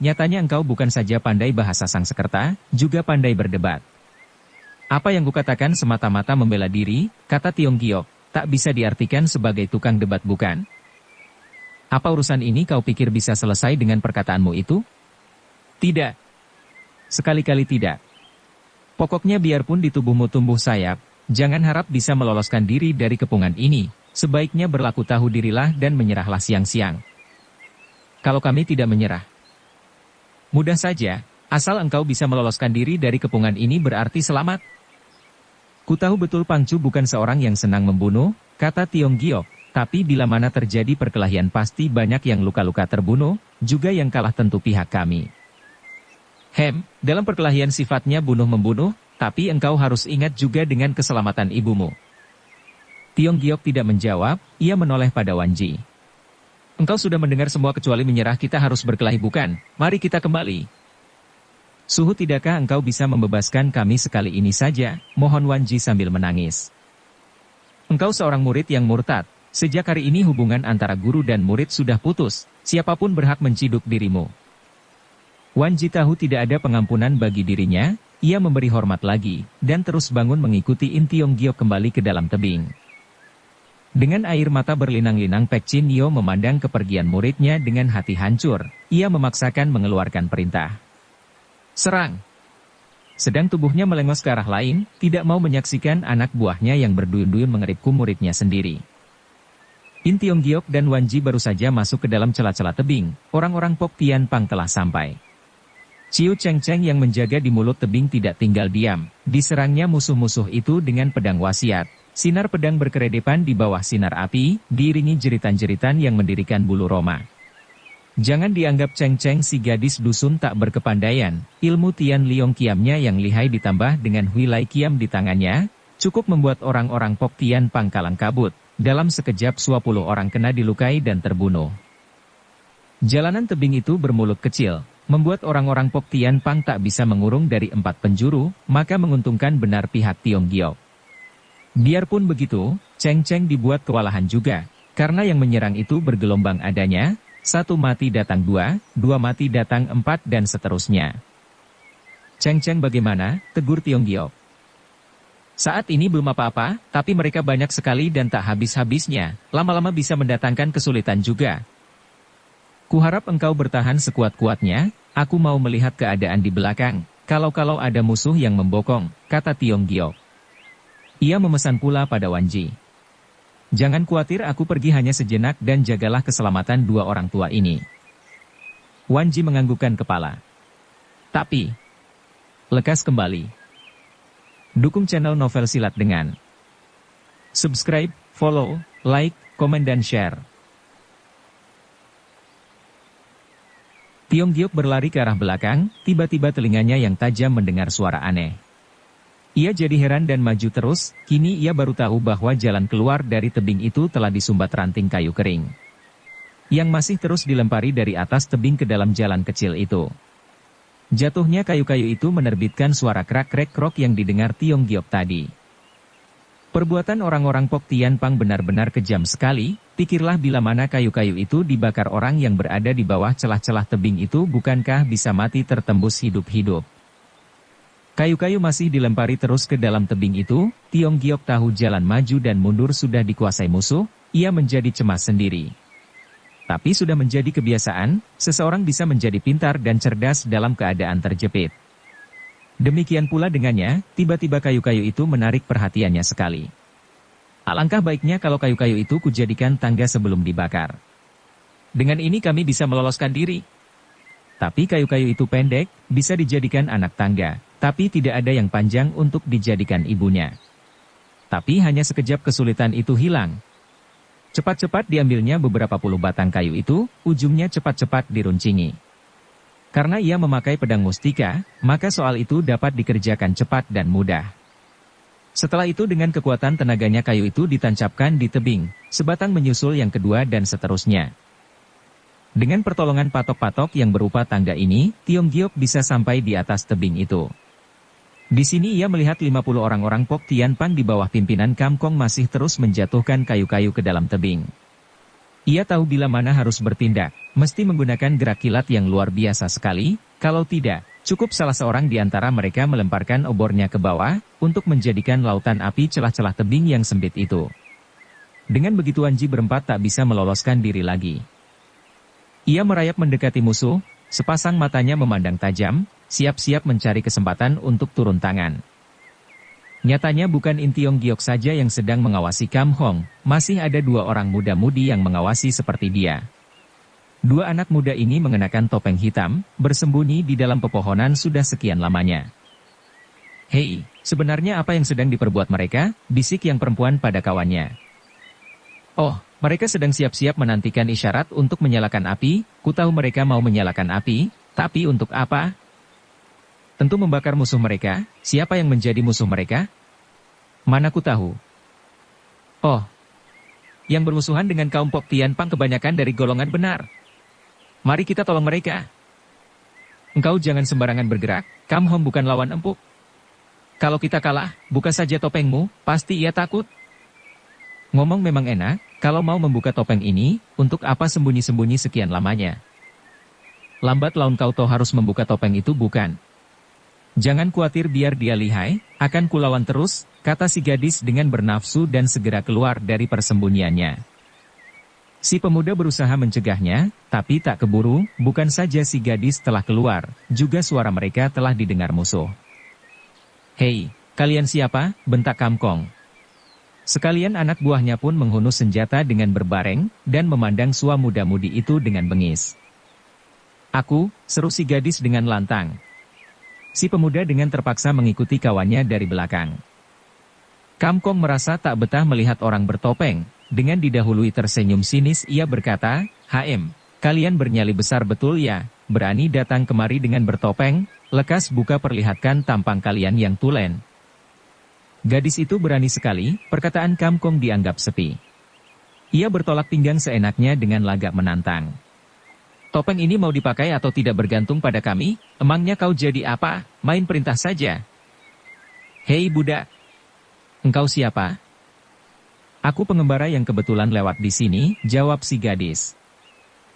Nyatanya engkau bukan saja pandai bahasa Sangsekerta, juga pandai berdebat. Apa yang kukatakan semata-mata membela diri, kata Tiong Giok, tak bisa diartikan sebagai tukang debat bukan? Apa urusan ini kau pikir bisa selesai dengan perkataanmu itu? Tidak. Sekali-kali tidak. Pokoknya biarpun di tubuhmu tumbuh sayap, jangan harap bisa meloloskan diri dari kepungan ini, sebaiknya berlaku tahu dirilah dan menyerahlah siang-siang. Kalau kami tidak menyerah. Mudah saja, asal engkau bisa meloloskan diri dari kepungan ini berarti selamat. Ku tahu betul Pangcu bukan seorang yang senang membunuh, kata Tiong Giok, tapi bila mana terjadi perkelahian pasti banyak yang luka-luka terbunuh, juga yang kalah tentu pihak kami. Dalam perkelahian sifatnya bunuh-membunuh, tapi engkau harus ingat juga dengan keselamatan ibumu. Tiong Giok tidak menjawab, ia menoleh pada Wanji. Engkau sudah mendengar semua kecuali menyerah kita harus berkelahi bukan? Mari kita kembali. Suhu tidakkah engkau bisa membebaskan kami sekali ini saja, mohon Wanji sambil menangis. Engkau seorang murid yang murtad, sejak hari ini hubungan antara guru dan murid sudah putus, siapapun berhak menciduk dirimu. Wanji tahu tidak ada pengampunan bagi dirinya, ia memberi hormat lagi, dan terus bangun mengikuti In Tiong Giok kembali ke dalam tebing. Dengan air mata berlinang-linang Pek Chin Yo memandang kepergian muridnya dengan hati hancur, ia memaksakan mengeluarkan perintah. Serang! Sedang tubuhnya melengos ke arah lain, tidak mau menyaksikan anak buahnya yang berduyun-duyun mengeripku muridnya sendiri. In Tiong Giok dan Wanji baru saja masuk ke dalam celah-celah tebing, orang-orang Pok Tianpang telah sampai. Ciu Cheng Cheng yang menjaga di mulut tebing tidak tinggal diam, diserangnya musuh-musuh itu dengan pedang wasiat. Sinar pedang berkeredepan di bawah sinar api, diiringi jeritan-jeritan yang mendirikan bulu roma. Jangan dianggap Cheng Cheng si gadis dusun tak berkepandaian, ilmu Tian Liong Kiamnya yang lihai ditambah dengan Hui Lai Kiam di tangannya, cukup membuat orang-orang Pok Tian pangkalang kabut, dalam sekejap 20 orang kena dilukai dan terbunuh. Jalanan tebing itu bermulut kecil, membuat orang-orang Pok Tian Pang tak bisa mengurung dari 4 penjuru, maka menguntungkan benar pihak Tiong Giok. Biarpun begitu, Cheng Cheng dibuat kewalahan juga, karena yang menyerang itu bergelombang adanya, 1 mati datang 2, 2 mati datang 4 dan seterusnya. Cheng Cheng bagaimana? Tegur Tiong Giok. Saat ini belum apa-apa, tapi mereka banyak sekali dan tak habis-habisnya, lama-lama bisa mendatangkan kesulitan juga. Kuharap engkau bertahan sekuat-kuatnya, aku mau melihat keadaan di belakang, kalau-kalau ada musuh yang membokong, kata Tiong Giok. Ia memesan pula pada Wanji. Jangan khawatir aku pergi hanya sejenak dan jagalah keselamatan 2 orang tua ini. Wanji menganggukkan kepala. Tapi, lekas kembali. Dukung channel Novel Silat dengan subscribe, follow, like, komen dan share. Tiong Giok berlari ke arah belakang, tiba-tiba telinganya yang tajam mendengar suara aneh. Ia jadi heran dan maju terus, kini ia baru tahu bahwa jalan keluar dari tebing itu telah disumbat ranting kayu kering, yang masih terus dilempari dari atas tebing ke dalam jalan kecil itu. Jatuhnya kayu-kayu itu menerbitkan suara krak-krek-krok yang didengar Tiong Giok tadi. Perbuatan orang-orang Pok Tian Pang benar-benar kejam sekali, pikirlah bila mana kayu-kayu itu dibakar orang yang berada di bawah celah-celah tebing itu bukankah bisa mati tertembus hidup-hidup. Kayu-kayu masih dilempari terus ke dalam tebing itu, Tiong Giok tahu jalan maju dan mundur sudah dikuasai musuh, ia menjadi cemas sendiri. Tapi sudah menjadi kebiasaan, seseorang bisa menjadi pintar dan cerdas dalam keadaan terjepit. Demikian pula dengannya, tiba-tiba kayu-kayu itu menarik perhatiannya sekali. Alangkah baiknya kalau kayu-kayu itu kujadikan tangga sebelum dibakar. Dengan ini kami bisa meloloskan diri. Tapi kayu-kayu itu pendek, bisa dijadikan anak tangga, tapi tidak ada yang panjang untuk dijadikan ibunya. Tapi hanya sekejap kesulitan itu hilang. Cepat-cepat diambilnya beberapa puluh batang kayu itu, ujungnya cepat-cepat diruncingi. Karena ia memakai pedang mustika, maka soal itu dapat dikerjakan cepat dan mudah. Setelah itu dengan kekuatan tenaganya kayu itu ditancapkan di tebing, sebatang menyusul yang kedua dan seterusnya. Dengan pertolongan patok-patok yang berupa tangga ini, Tiong Giok bisa sampai di atas tebing itu. Di sini ia melihat 50 orang-orang Pok Tian Pang di bawah pimpinan Kam Kong masih terus menjatuhkan kayu-kayu ke dalam tebing. Ia tahu bila mana harus bertindak, mesti menggunakan gerak kilat yang luar biasa sekali, kalau tidak, cukup salah seorang di antara mereka melemparkan obornya ke bawah, untuk menjadikan lautan api celah-celah tebing yang sempit itu. Dengan begitu Anji berempat tak bisa meloloskan diri lagi. Ia merayap mendekati musuh, sepasang matanya memandang tajam, siap-siap mencari kesempatan untuk turun tangan. Nyatanya bukan In Tiong Giok saja yang sedang mengawasi Kam Hong, masih ada dua orang muda-mudi yang mengawasi seperti dia. Dua anak muda ini mengenakan topeng hitam, bersembunyi di dalam pepohonan sudah sekian lamanya. "Hei, sebenarnya apa yang sedang diperbuat mereka?" bisik yang perempuan pada kawannya. "Oh, mereka sedang siap-siap menantikan isyarat untuk menyalakan api, ku tahu mereka mau menyalakan api, tapi untuk apa? Tentu membakar musuh mereka. Siapa yang menjadi musuh mereka? Mana ku tahu." "Oh, yang bermusuhan dengan kaum Pok Tian Pang kebanyakan dari golongan benar. Mari kita tolong mereka." "Engkau jangan sembarangan bergerak, Kam Hong bukan lawan empuk. Kalau kita kalah, buka saja topengmu, pasti ia takut." "Ngomong memang enak, kalau mau membuka topeng ini, untuk apa sembunyi-sembunyi sekian lamanya? Lambat laun kau toh harus membuka topeng itu bukan? Jangan khawatir biar dia lihai, akan kulawan terus," kata si gadis dengan bernafsu dan segera keluar dari persembunyiannya. Si pemuda berusaha mencegahnya, tapi tak keburu, bukan saja si gadis telah keluar, juga suara mereka telah didengar musuh. "Hei, kalian siapa?" bentak Kam Kong. Sekalian anak buahnya pun menghunus senjata dengan berbareng, dan memandang sua muda-mudi itu dengan bengis. "Aku," seru si gadis dengan lantang. Si pemuda dengan terpaksa mengikuti kawannya dari belakang. Kam Kong merasa tak betah melihat orang bertopeng. Dengan didahului tersenyum sinis ia berkata, kalian bernyali besar betul ya, berani datang kemari dengan bertopeng, lekas buka perlihatkan tampang kalian yang tulen." Gadis itu berani sekali, perkataan Kam Kong dianggap sepi. Ia bertolak pinggang seenaknya dengan lagak menantang. "Topeng ini mau dipakai atau tidak bergantung pada kami, emangnya kau jadi apa, main perintah saja." "Hei budak, engkau siapa?" "Aku pengembara yang kebetulan lewat di sini," jawab si gadis.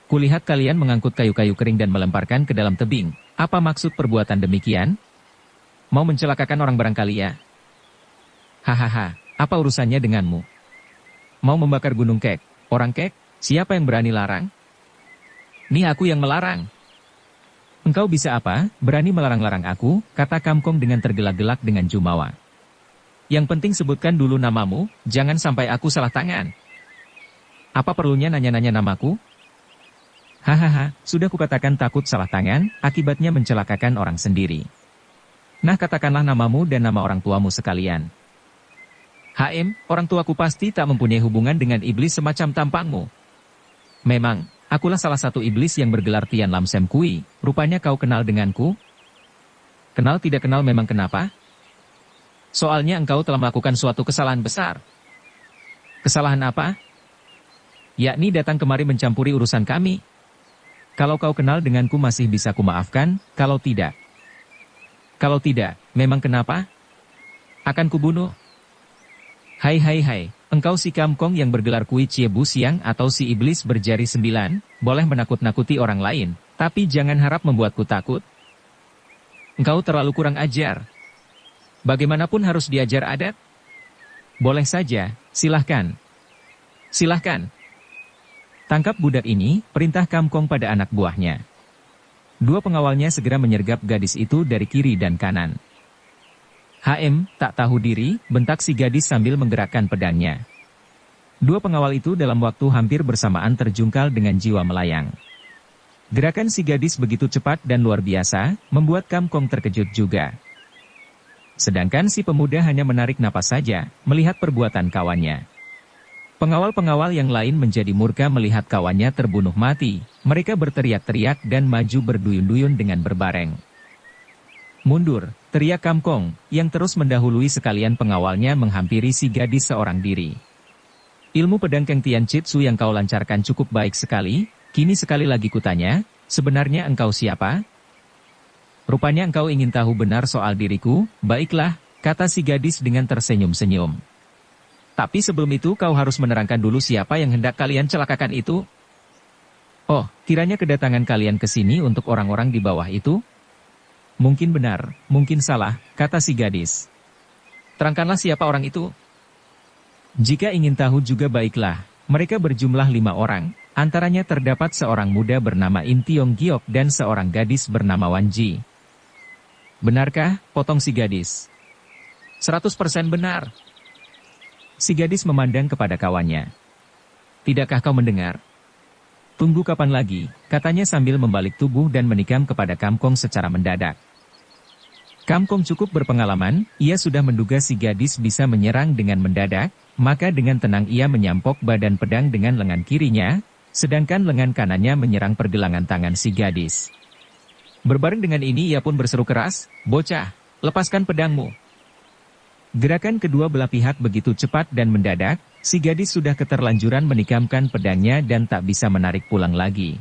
"Kulihat kalian mengangkut kayu-kayu kering dan melemparkan ke dalam tebing. Apa maksud perbuatan demikian? Mau mencelakakan orang barangkali ya?" "Hahaha, apa urusannya denganmu? Mau membakar gunung kek, orang kek, siapa yang berani larang?" "Nih aku yang melarang." "Engkau bisa apa, berani melarang-larang aku," kata Kam Kong dengan tergelak-gelak dengan jumawa. "Yang penting sebutkan dulu namamu, jangan sampai aku salah tangan." "Apa perlunya nanya-nanya namaku?" "Hahaha, sudah kukatakan takut salah tangan, akibatnya mencelakakan orang sendiri. Nah katakanlah namamu dan nama orang tuamu sekalian." "Orang tuaku pasti tak mempunyai hubungan dengan iblis semacam tampangmu." "Memang, Akulah salah satu iblis yang bergelar Tian Lam Sem Kui, rupanya kau kenal denganku? Kenal tidak kenal memang kenapa? Soalnya engkau telah melakukan suatu kesalahan besar. Kesalahan apa? Yakni datang kemari mencampuri urusan kami. Kalau kau kenal denganku masih bisa kumaafkan, kalau tidak. Kalau tidak, memang kenapa? Akan kubunuh. Hai, engkau si Kamkong yang bergelar Kui Cie Bu Siang atau si iblis berjari 9, boleh menakut-nakuti orang lain, tapi jangan harap membuatku takut. Engkau terlalu kurang ajar. Bagaimanapun harus diajar adat. Boleh saja, silahkan. Silahkan. Tangkap budak ini, perintah Kamkong pada anak buahnya. Dua pengawalnya segera menyergap gadis itu dari kiri dan kanan. Tak tahu diri, bentak si gadis sambil menggerakkan pedangnya. Dua pengawal itu dalam waktu hampir bersamaan terjungkal dengan jiwa melayang. Gerakan si gadis begitu cepat dan luar biasa, membuat Kamkong terkejut juga. Sedangkan si pemuda hanya menarik napas saja, melihat perbuatan kawannya. Pengawal-pengawal yang lain menjadi murka melihat kawannya terbunuh mati. Mereka berteriak-teriak dan maju berduyun-duyun dengan berbareng. Mundur, teriak Kamkong, yang terus mendahului sekalian pengawalnya menghampiri si gadis seorang diri. Ilmu pedang Keng Tian Chitsu yang kau lancarkan cukup baik sekali, kini sekali lagi kutanya, sebenarnya engkau siapa? Rupanya engkau ingin tahu benar soal diriku, baiklah, kata si gadis dengan tersenyum-senyum. Tapi sebelum itu kau harus menerangkan dulu siapa yang hendak kalian celakakan itu. Oh, kiranya kedatangan kalian ke sini untuk orang-orang di bawah itu? Mungkin benar, mungkin salah, kata si gadis. Terangkanlah siapa orang itu. Jika ingin tahu juga baiklah, mereka berjumlah 5 orang, antaranya terdapat seorang muda bernama In Tiong Giok dan seorang gadis bernama Wan Ji. Benarkah, potong si gadis? 100% benar. Si gadis memandang kepada kawannya. Tidakkah kau mendengar? Tunggu kapan lagi, katanya sambil membalik tubuh dan menikam kepada Kamkong secara mendadak. Kamkong cukup berpengalaman, ia sudah menduga si gadis bisa menyerang dengan mendadak, maka dengan tenang ia menyampok badan pedang dengan lengan kirinya, sedangkan lengan kanannya menyerang pergelangan tangan si gadis. Berbareng dengan ini ia pun berseru keras, "Bocah, lepaskan pedangmu." Gerakan kedua belah pihak begitu cepat dan mendadak, si gadis sudah keterlanjuran menikamkan pedangnya dan tak bisa menarik pulang lagi.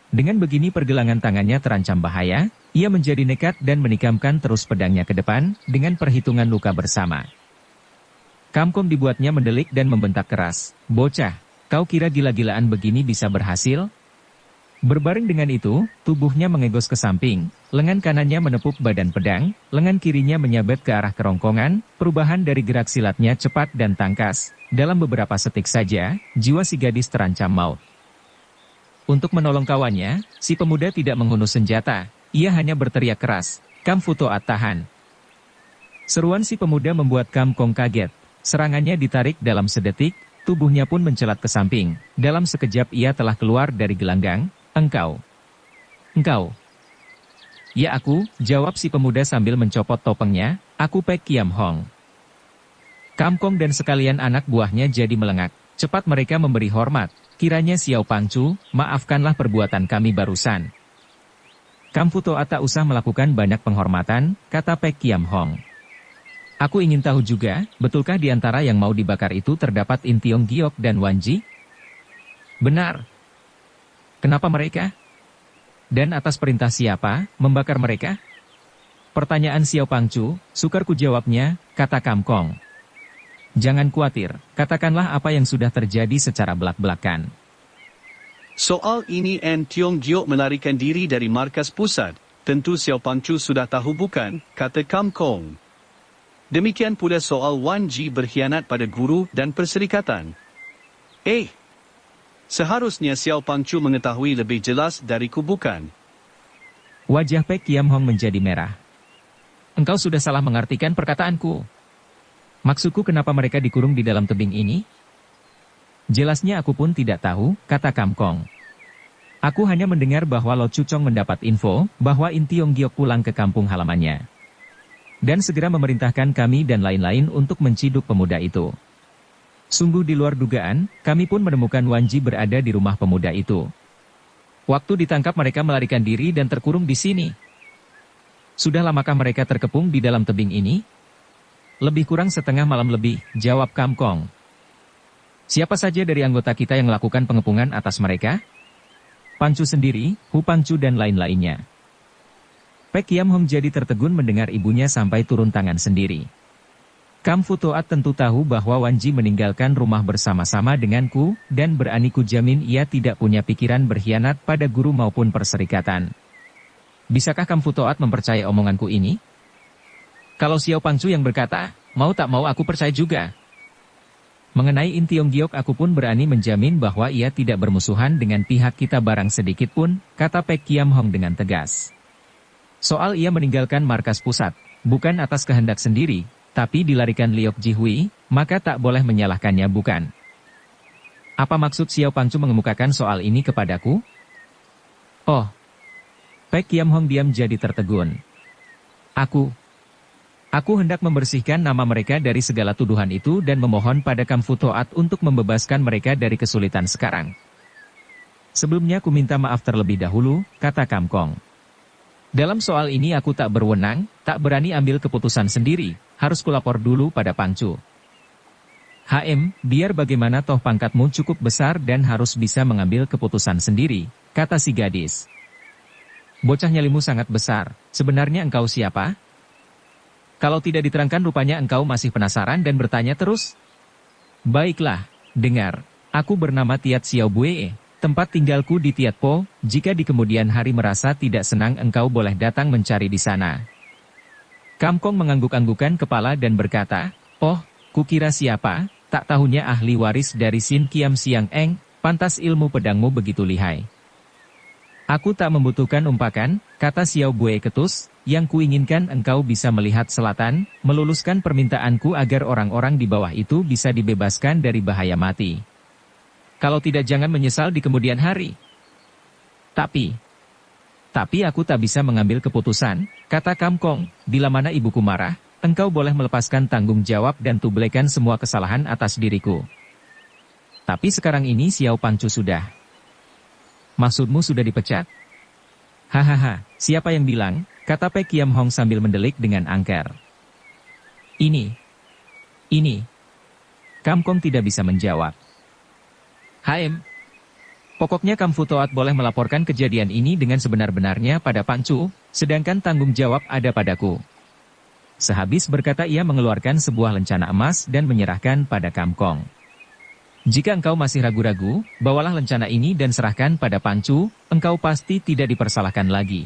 Dengan begini pergelangan tangannya terancam bahaya, ia menjadi nekat dan menikamkan terus pedangnya ke depan, dengan perhitungan luka bersama. Kamkong dibuatnya mendelik dan membentak keras, "Bocah, kau kira gila-gilaan begini bisa berhasil?" Berbareng dengan itu, tubuhnya mengegos ke samping, lengan kanannya menepuk badan pedang, lengan kirinya menyabet ke arah kerongkongan, perubahan dari gerak silatnya cepat dan tangkas. Dalam beberapa setik saja, jiwa si gadis terancam maut. Untuk menolong kawannya, si pemuda tidak menghunus senjata, ia hanya berteriak keras, "Kam Futo At tahan." Seruan si pemuda membuat Kamkong kaget, serangannya ditarik dalam sedetik, tubuhnya pun mencelat ke samping, dalam sekejap ia telah keluar dari gelanggang. "Engkau." "Ya aku," jawab si pemuda sambil mencopot topengnya, "aku Pek Kiam Hong." Kamkong dan sekalian anak buahnya jadi melengak, cepat mereka memberi hormat. Kiranya Xiao Pangcu, maafkanlah perbuatan kami barusan. Kam Futo tak usah melakukan banyak penghormatan, kata Pek Kiam Hong. Aku ingin tahu juga, betulkah di antara yang mau dibakar itu terdapat In Tiong Giok dan Wan Ji? Benar. Kenapa mereka? Dan atas perintah siapa, membakar mereka? Pertanyaan Xiao Pangcu, sukar ku jawabnya, kata Kamkong. Jangan khawatir, katakanlah apa yang sudah terjadi secara belak-belakan. Soal ini N Tiong Giok melarikan diri dari markas pusat. Tentu Xiao Pangcu sudah tahu bukan, kata Kamkong. Demikian pula soal Wan Ji berkhianat pada guru dan perserikatan. Seharusnya Xiao Pangcu mengetahui lebih jelas dariku bukan? Wajah Pek Kiam Hong menjadi merah. Engkau sudah salah mengartikan perkataanku. Maksudku kenapa mereka dikurung di dalam tebing ini? Jelasnya aku pun tidak tahu, kata Kamkong. Aku hanya mendengar bahwa Lo Chuchong mendapat info, bahwa In Tiong Giok pulang ke kampung halamannya. Dan segera memerintahkan kami dan lain-lain untuk menciduk pemuda itu. Sungguh di luar dugaan, kami pun menemukan Wan Ji berada di rumah pemuda itu. Waktu ditangkap mereka melarikan diri dan terkurung di sini. Sudah lamakah mereka terkepung di dalam tebing ini? Lebih kurang setengah malam lebih, jawab Kam Kong. Siapa saja dari anggota kita yang melakukan pengepungan atas mereka? Pangcu sendiri, Hu Pangcu dan lain-lainnya. Pek Kiam Hong jadi tertegun mendengar ibunya sampai turun tangan sendiri. Kam Fu Toat tentu tahu bahwa Wan Ji meninggalkan rumah bersama-sama denganku, dan berani ku jamin ia tidak punya pikiran berkhianat pada guru maupun perserikatan. Bisakah Kam Fu Toat mempercayai omonganku ini? Kalau Xiao Pangcu yang berkata, mau tak mau aku percaya juga. Mengenai In Tiong Giok aku pun berani menjamin bahwa ia tidak bermusuhan dengan pihak kita barang sedikit pun, kata Pek Kiam Hong dengan tegas. Soal ia meninggalkan markas pusat, bukan atas kehendak sendiri, tapi dilarikan Liok Ji Hui, maka tak boleh menyalahkannya bukan? Apa maksud Xiao Pangcu mengemukakan soal ini kepadaku? Oh. Pek Kiam Hong diam jadi tertegun. Aku hendak membersihkan nama mereka dari segala tuduhan itu dan memohon pada Kam Fu Toat untuk membebaskan mereka dari kesulitan sekarang. Sebelumnya ku minta maaf terlebih dahulu, kata Kam Kong. Dalam soal ini aku tak berwenang, tak berani ambil keputusan sendiri, harus kulapor dulu pada Pangcu. Biar bagaimana toh pangkatmu cukup besar dan harus bisa mengambil keputusan sendiri, kata si gadis. Bocah nyalimu sangat besar, sebenarnya engkau siapa? Kalau tidak diterangkan rupanya engkau masih penasaran dan bertanya terus? Baiklah, dengar, aku bernama Tiat Xiao Bue, tempat tinggalku di Tiat Po, jika di kemudian hari merasa tidak senang engkau boleh datang mencari di sana. Kam Kong mengangguk-anggukan kepala dan berkata, oh, kukira siapa, tak tahunya ahli waris dari Sin Kiam Siang Eng, pantas ilmu pedangmu begitu lihai. Aku tak membutuhkan umpakan, kata Xiao Bue ketus, yang kuinginkan engkau bisa melihat selatan, meluluskan permintaanku agar orang-orang di bawah itu bisa dibebaskan dari bahaya mati. Kalau tidak jangan menyesal di kemudian hari. Tapi aku tak bisa mengambil keputusan, kata Kam Kong, bila mana ibuku marah, engkau boleh melepaskan tanggung jawab dan tublekan semua kesalahan atas diriku. Tapi sekarang ini Xiao Pangcu sudah. Maksudmu sudah dipecat? Hahaha, siapa yang bilang, kata Pek Kiam Hong sambil mendelik dengan angker. Ini. Kam Kong tidak bisa menjawab. Pokoknya Kam Fu Toat boleh melaporkan kejadian ini dengan sebenar-benarnya pada Pangcu, sedangkan tanggung jawab ada padaku. Sehabis berkata ia mengeluarkan sebuah lencana emas dan menyerahkan pada Kam Kong. Jika engkau masih ragu-ragu, bawalah lencana ini dan serahkan pada Pangcu, engkau pasti tidak dipersalahkan lagi.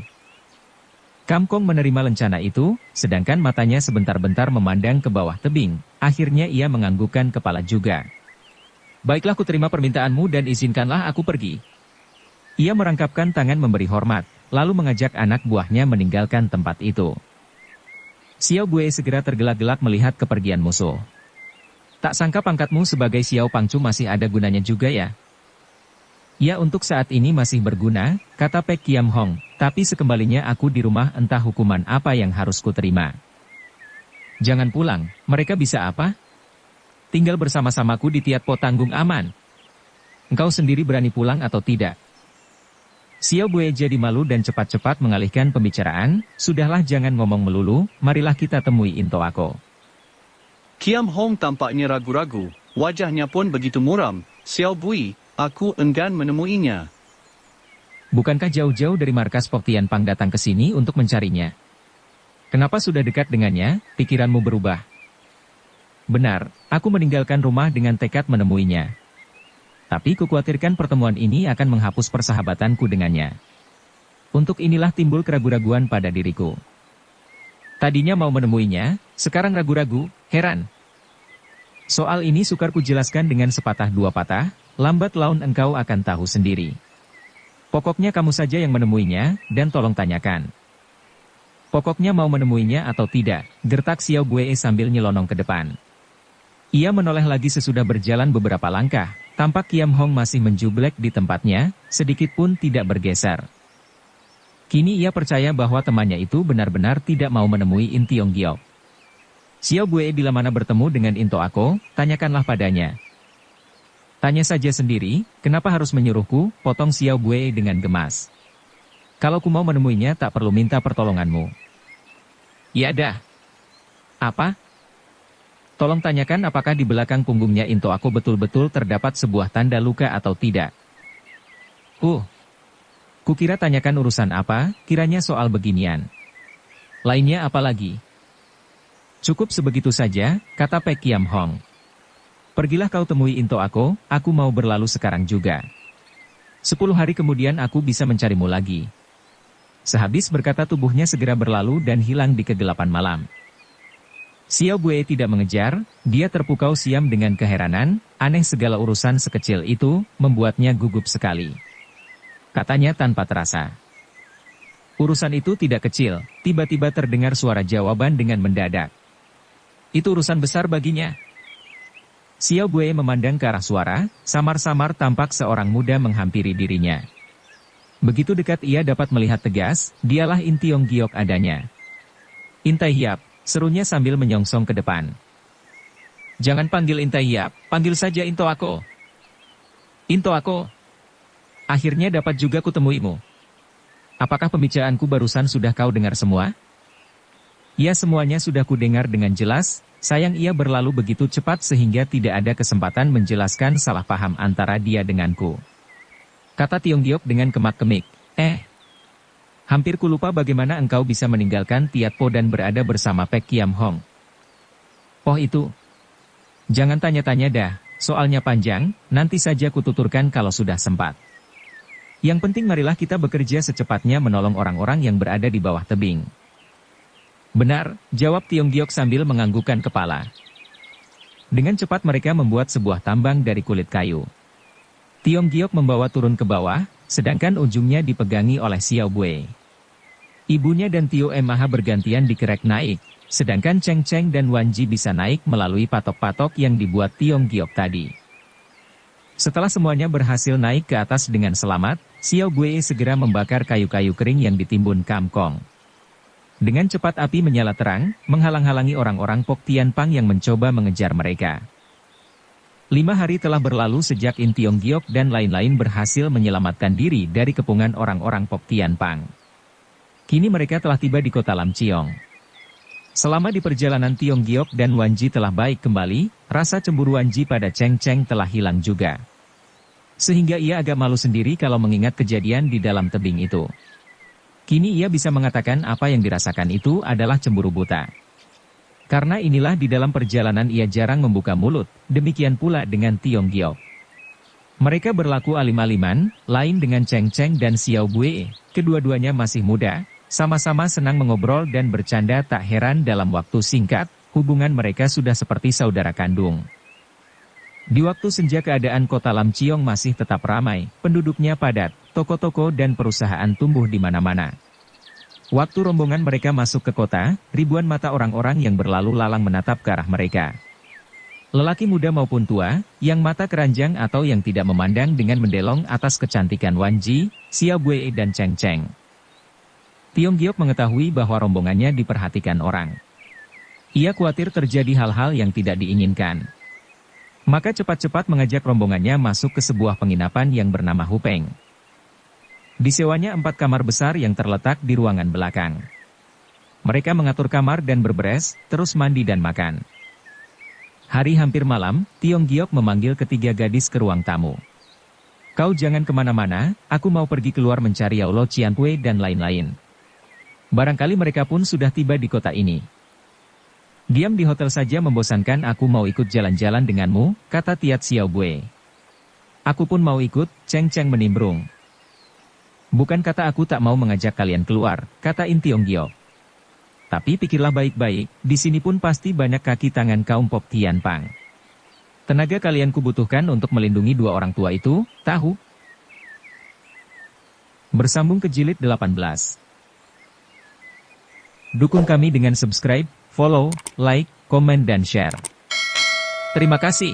Kam Kong menerima lencana itu, sedangkan matanya sebentar-bentar memandang ke bawah tebing, akhirnya ia menganggukkan kepala juga. Baiklah ku terima permintaanmu dan izinkanlah aku pergi. Ia merangkapkan tangan memberi hormat, lalu mengajak anak buahnya meninggalkan tempat itu. Xiao Bue segera tergelak-gelak melihat kepergian musuh. Tak sangka pangkatmu sebagai Xiao Pangcu masih ada gunanya juga ya. Ya untuk saat ini masih berguna, kata Pek Kiam Hong, tapi sekembalinya aku di rumah entah hukuman apa yang harus kuterima. Jangan pulang, mereka bisa apa? Tinggal bersama-samaku di Tiat Po tanggung aman. Engkau sendiri berani pulang atau tidak? Xiao Bue jadi malu dan cepat-cepat mengalihkan pembicaraan, sudahlah jangan ngomong melulu, marilah kita temui Into Ako. Kiam Hong tampaknya ragu-ragu, wajahnya pun begitu muram. Xiao Bui, aku enggan menemuinya. Bukankah jauh-jauh dari markas Pok Tian Pang datang ke sini untuk mencarinya? Kenapa sudah dekat dengannya, pikiranmu berubah? Benar, aku meninggalkan rumah dengan tekad menemuinya. Tapi kukhawatirkan pertemuan ini akan menghapus persahabatanku dengannya. Untuk inilah timbul keraguan-raguan pada diriku. Tadinya mau menemuinya, sekarang ragu-ragu, heran. Soal ini sukar ku jelaskan dengan sepatah dua patah, lambat laun engkau akan tahu sendiri. Pokoknya kamu saja yang menemuinya, dan tolong tanyakan. Pokoknya mau menemuinya atau tidak, gertak Xiao Bue sambil nyelonong ke depan. Ia menoleh lagi sesudah berjalan beberapa langkah, tampak Kiam Hong masih menjublek di tempatnya, sedikit pun tidak bergeser. Kini ia percaya bahwa temannya itu benar-benar tidak mau menemui In Tiong Giok. Xiao Bue bila mana bertemu dengan Into Ako, tanyakanlah padanya, Tanya saja sendiri, kenapa harus menyuruhku, potong Xiao Bue dengan gemas. Kalau ku mau menemuinya tak perlu minta pertolonganmu. Ya dah. Apa? Tolong tanyakan apakah di belakang punggungnya Into aku betul-betul terdapat sebuah tanda luka atau tidak. Kukira tanyakan urusan apa, kiranya soal beginian. Lainnya apa lagi? Cukup sebegitu saja, kata Pek Kiam Hong. Pergilah kau temui Into aku mau berlalu sekarang juga. 10 hari kemudian aku bisa mencarimu lagi. Sehabis berkata tubuhnya segera berlalu dan hilang di kegelapan malam. Xiao Bue tidak mengejar, dia terpukau siam dengan keheranan, aneh segala urusan sekecil itu, membuatnya gugup sekali. Katanya tanpa terasa. Urusan itu tidak kecil, tiba-tiba terdengar suara jawaban dengan mendadak. Itu urusan besar baginya. Xiao Bue memandang ke arah suara, samar-samar tampak seorang muda menghampiri dirinya. Begitu dekat ia dapat melihat tegas, dialah In Tiong Giok adanya. In Tai Hiap, serunya sambil menyongsong ke depan. Jangan panggil In Tai Hiap, panggil saja Into aku. Into aku. Akhirnya dapat juga kutemuimu. Apakah pembicaraanku barusan sudah kau dengar semua? Ya, semuanya sudah kudengar dengan jelas, sayang ia berlalu begitu cepat sehingga tidak ada kesempatan menjelaskan salah paham antara dia denganku. Kata Tiong Giok dengan kemak-kemik, hampir kulupa bagaimana engkau bisa meninggalkan Tiat Po dan berada bersama Pek Kiam Hong. Oh itu. Jangan tanya-tanya dah, soalnya panjang, nanti saja kututurkan kalau sudah sempat. Yang penting marilah kita bekerja secepatnya menolong orang-orang yang berada di bawah tebing. Benar, jawab Tiong Giok sambil menganggukkan kepala. Dengan cepat mereka membuat sebuah tambang dari kulit kayu. Tiong Giok membawa turun ke bawah, sedangkan ujungnya dipegangi oleh Xiao Bue. Ibunya dan Tio Emaha bergantian dikerek naik, sedangkan Cheng Cheng dan Wan Ji bisa naik melalui patok-patok yang dibuat Tiong Giok tadi. Setelah semuanya berhasil naik ke atas dengan selamat, Xiao Bue segera membakar kayu-kayu kering yang ditimbun Kam Kong. Dengan cepat api menyala terang, menghalang-halangi orang-orang Pok Tian Pang yang mencoba mengejar mereka. 5 hari telah berlalu sejak In Tiong Giok dan lain-lain berhasil menyelamatkan diri dari kepungan orang-orang Pok Tian Pang. Kini mereka telah tiba di kota Lam Chiong. Selama di perjalanan Tiong Giok dan Wan Ji telah baik kembali, rasa cemburu Wan Ji pada Cheng Cheng telah hilang juga. Sehingga ia agak malu sendiri kalau mengingat kejadian di dalam tebing itu. Kini ia bisa mengatakan apa yang dirasakan itu adalah cemburu buta. Karena inilah di dalam perjalanan ia jarang membuka mulut, demikian pula dengan Tiong Giok. Mereka berlaku alim-aliman, lain dengan Cheng Cheng dan Xiao Bue, kedua-duanya masih muda, sama-sama senang mengobrol dan bercanda tak heran dalam waktu singkat, hubungan mereka sudah seperti saudara kandung. Di waktu senja keadaan kota Lam Chiong masih tetap ramai, penduduknya padat, toko-toko dan perusahaan tumbuh di mana-mana. Waktu rombongan mereka masuk ke kota, ribuan mata orang-orang yang berlalu lalang menatap ke arah mereka. Lelaki muda maupun tua, yang mata keranjang atau yang tidak memandang dengan mendelong atas kecantikan Wan Ji, Xiao Bue dan Cheng Cheng. Tiong Giok mengetahui bahwa rombongannya diperhatikan orang. Ia khawatir terjadi hal-hal yang tidak diinginkan. Maka cepat-cepat mengajak rombongannya masuk ke sebuah penginapan yang bernama Hupeng. Disewanya 4 kamar besar yang terletak di ruangan belakang. Mereka mengatur kamar dan berberes, terus mandi dan makan. Hari hampir malam, Tiong Giok memanggil ketiga gadis ke ruang tamu. Kau jangan kemana-mana, aku mau pergi keluar mencari Yao Lo Cianpue dan lain-lain. Barangkali mereka pun sudah tiba di kota ini. Diam di hotel saja membosankan, aku mau ikut jalan-jalan denganmu, kata Tiat Xiao Bue. Aku pun mau ikut, Cheng Cheng menimbrung. Bukan kata aku tak mau mengajak kalian keluar, kata In Tiong Giok. Tapi pikirlah baik-baik, di sini pun pasti banyak kaki tangan kaum Pok Tian Pang. Tenaga kalian kubutuhkan untuk melindungi 2 orang tua itu, tahu? Bersambung ke jilid 18. Dukung kami dengan subscribe, follow, like, komen dan share. Terima kasih.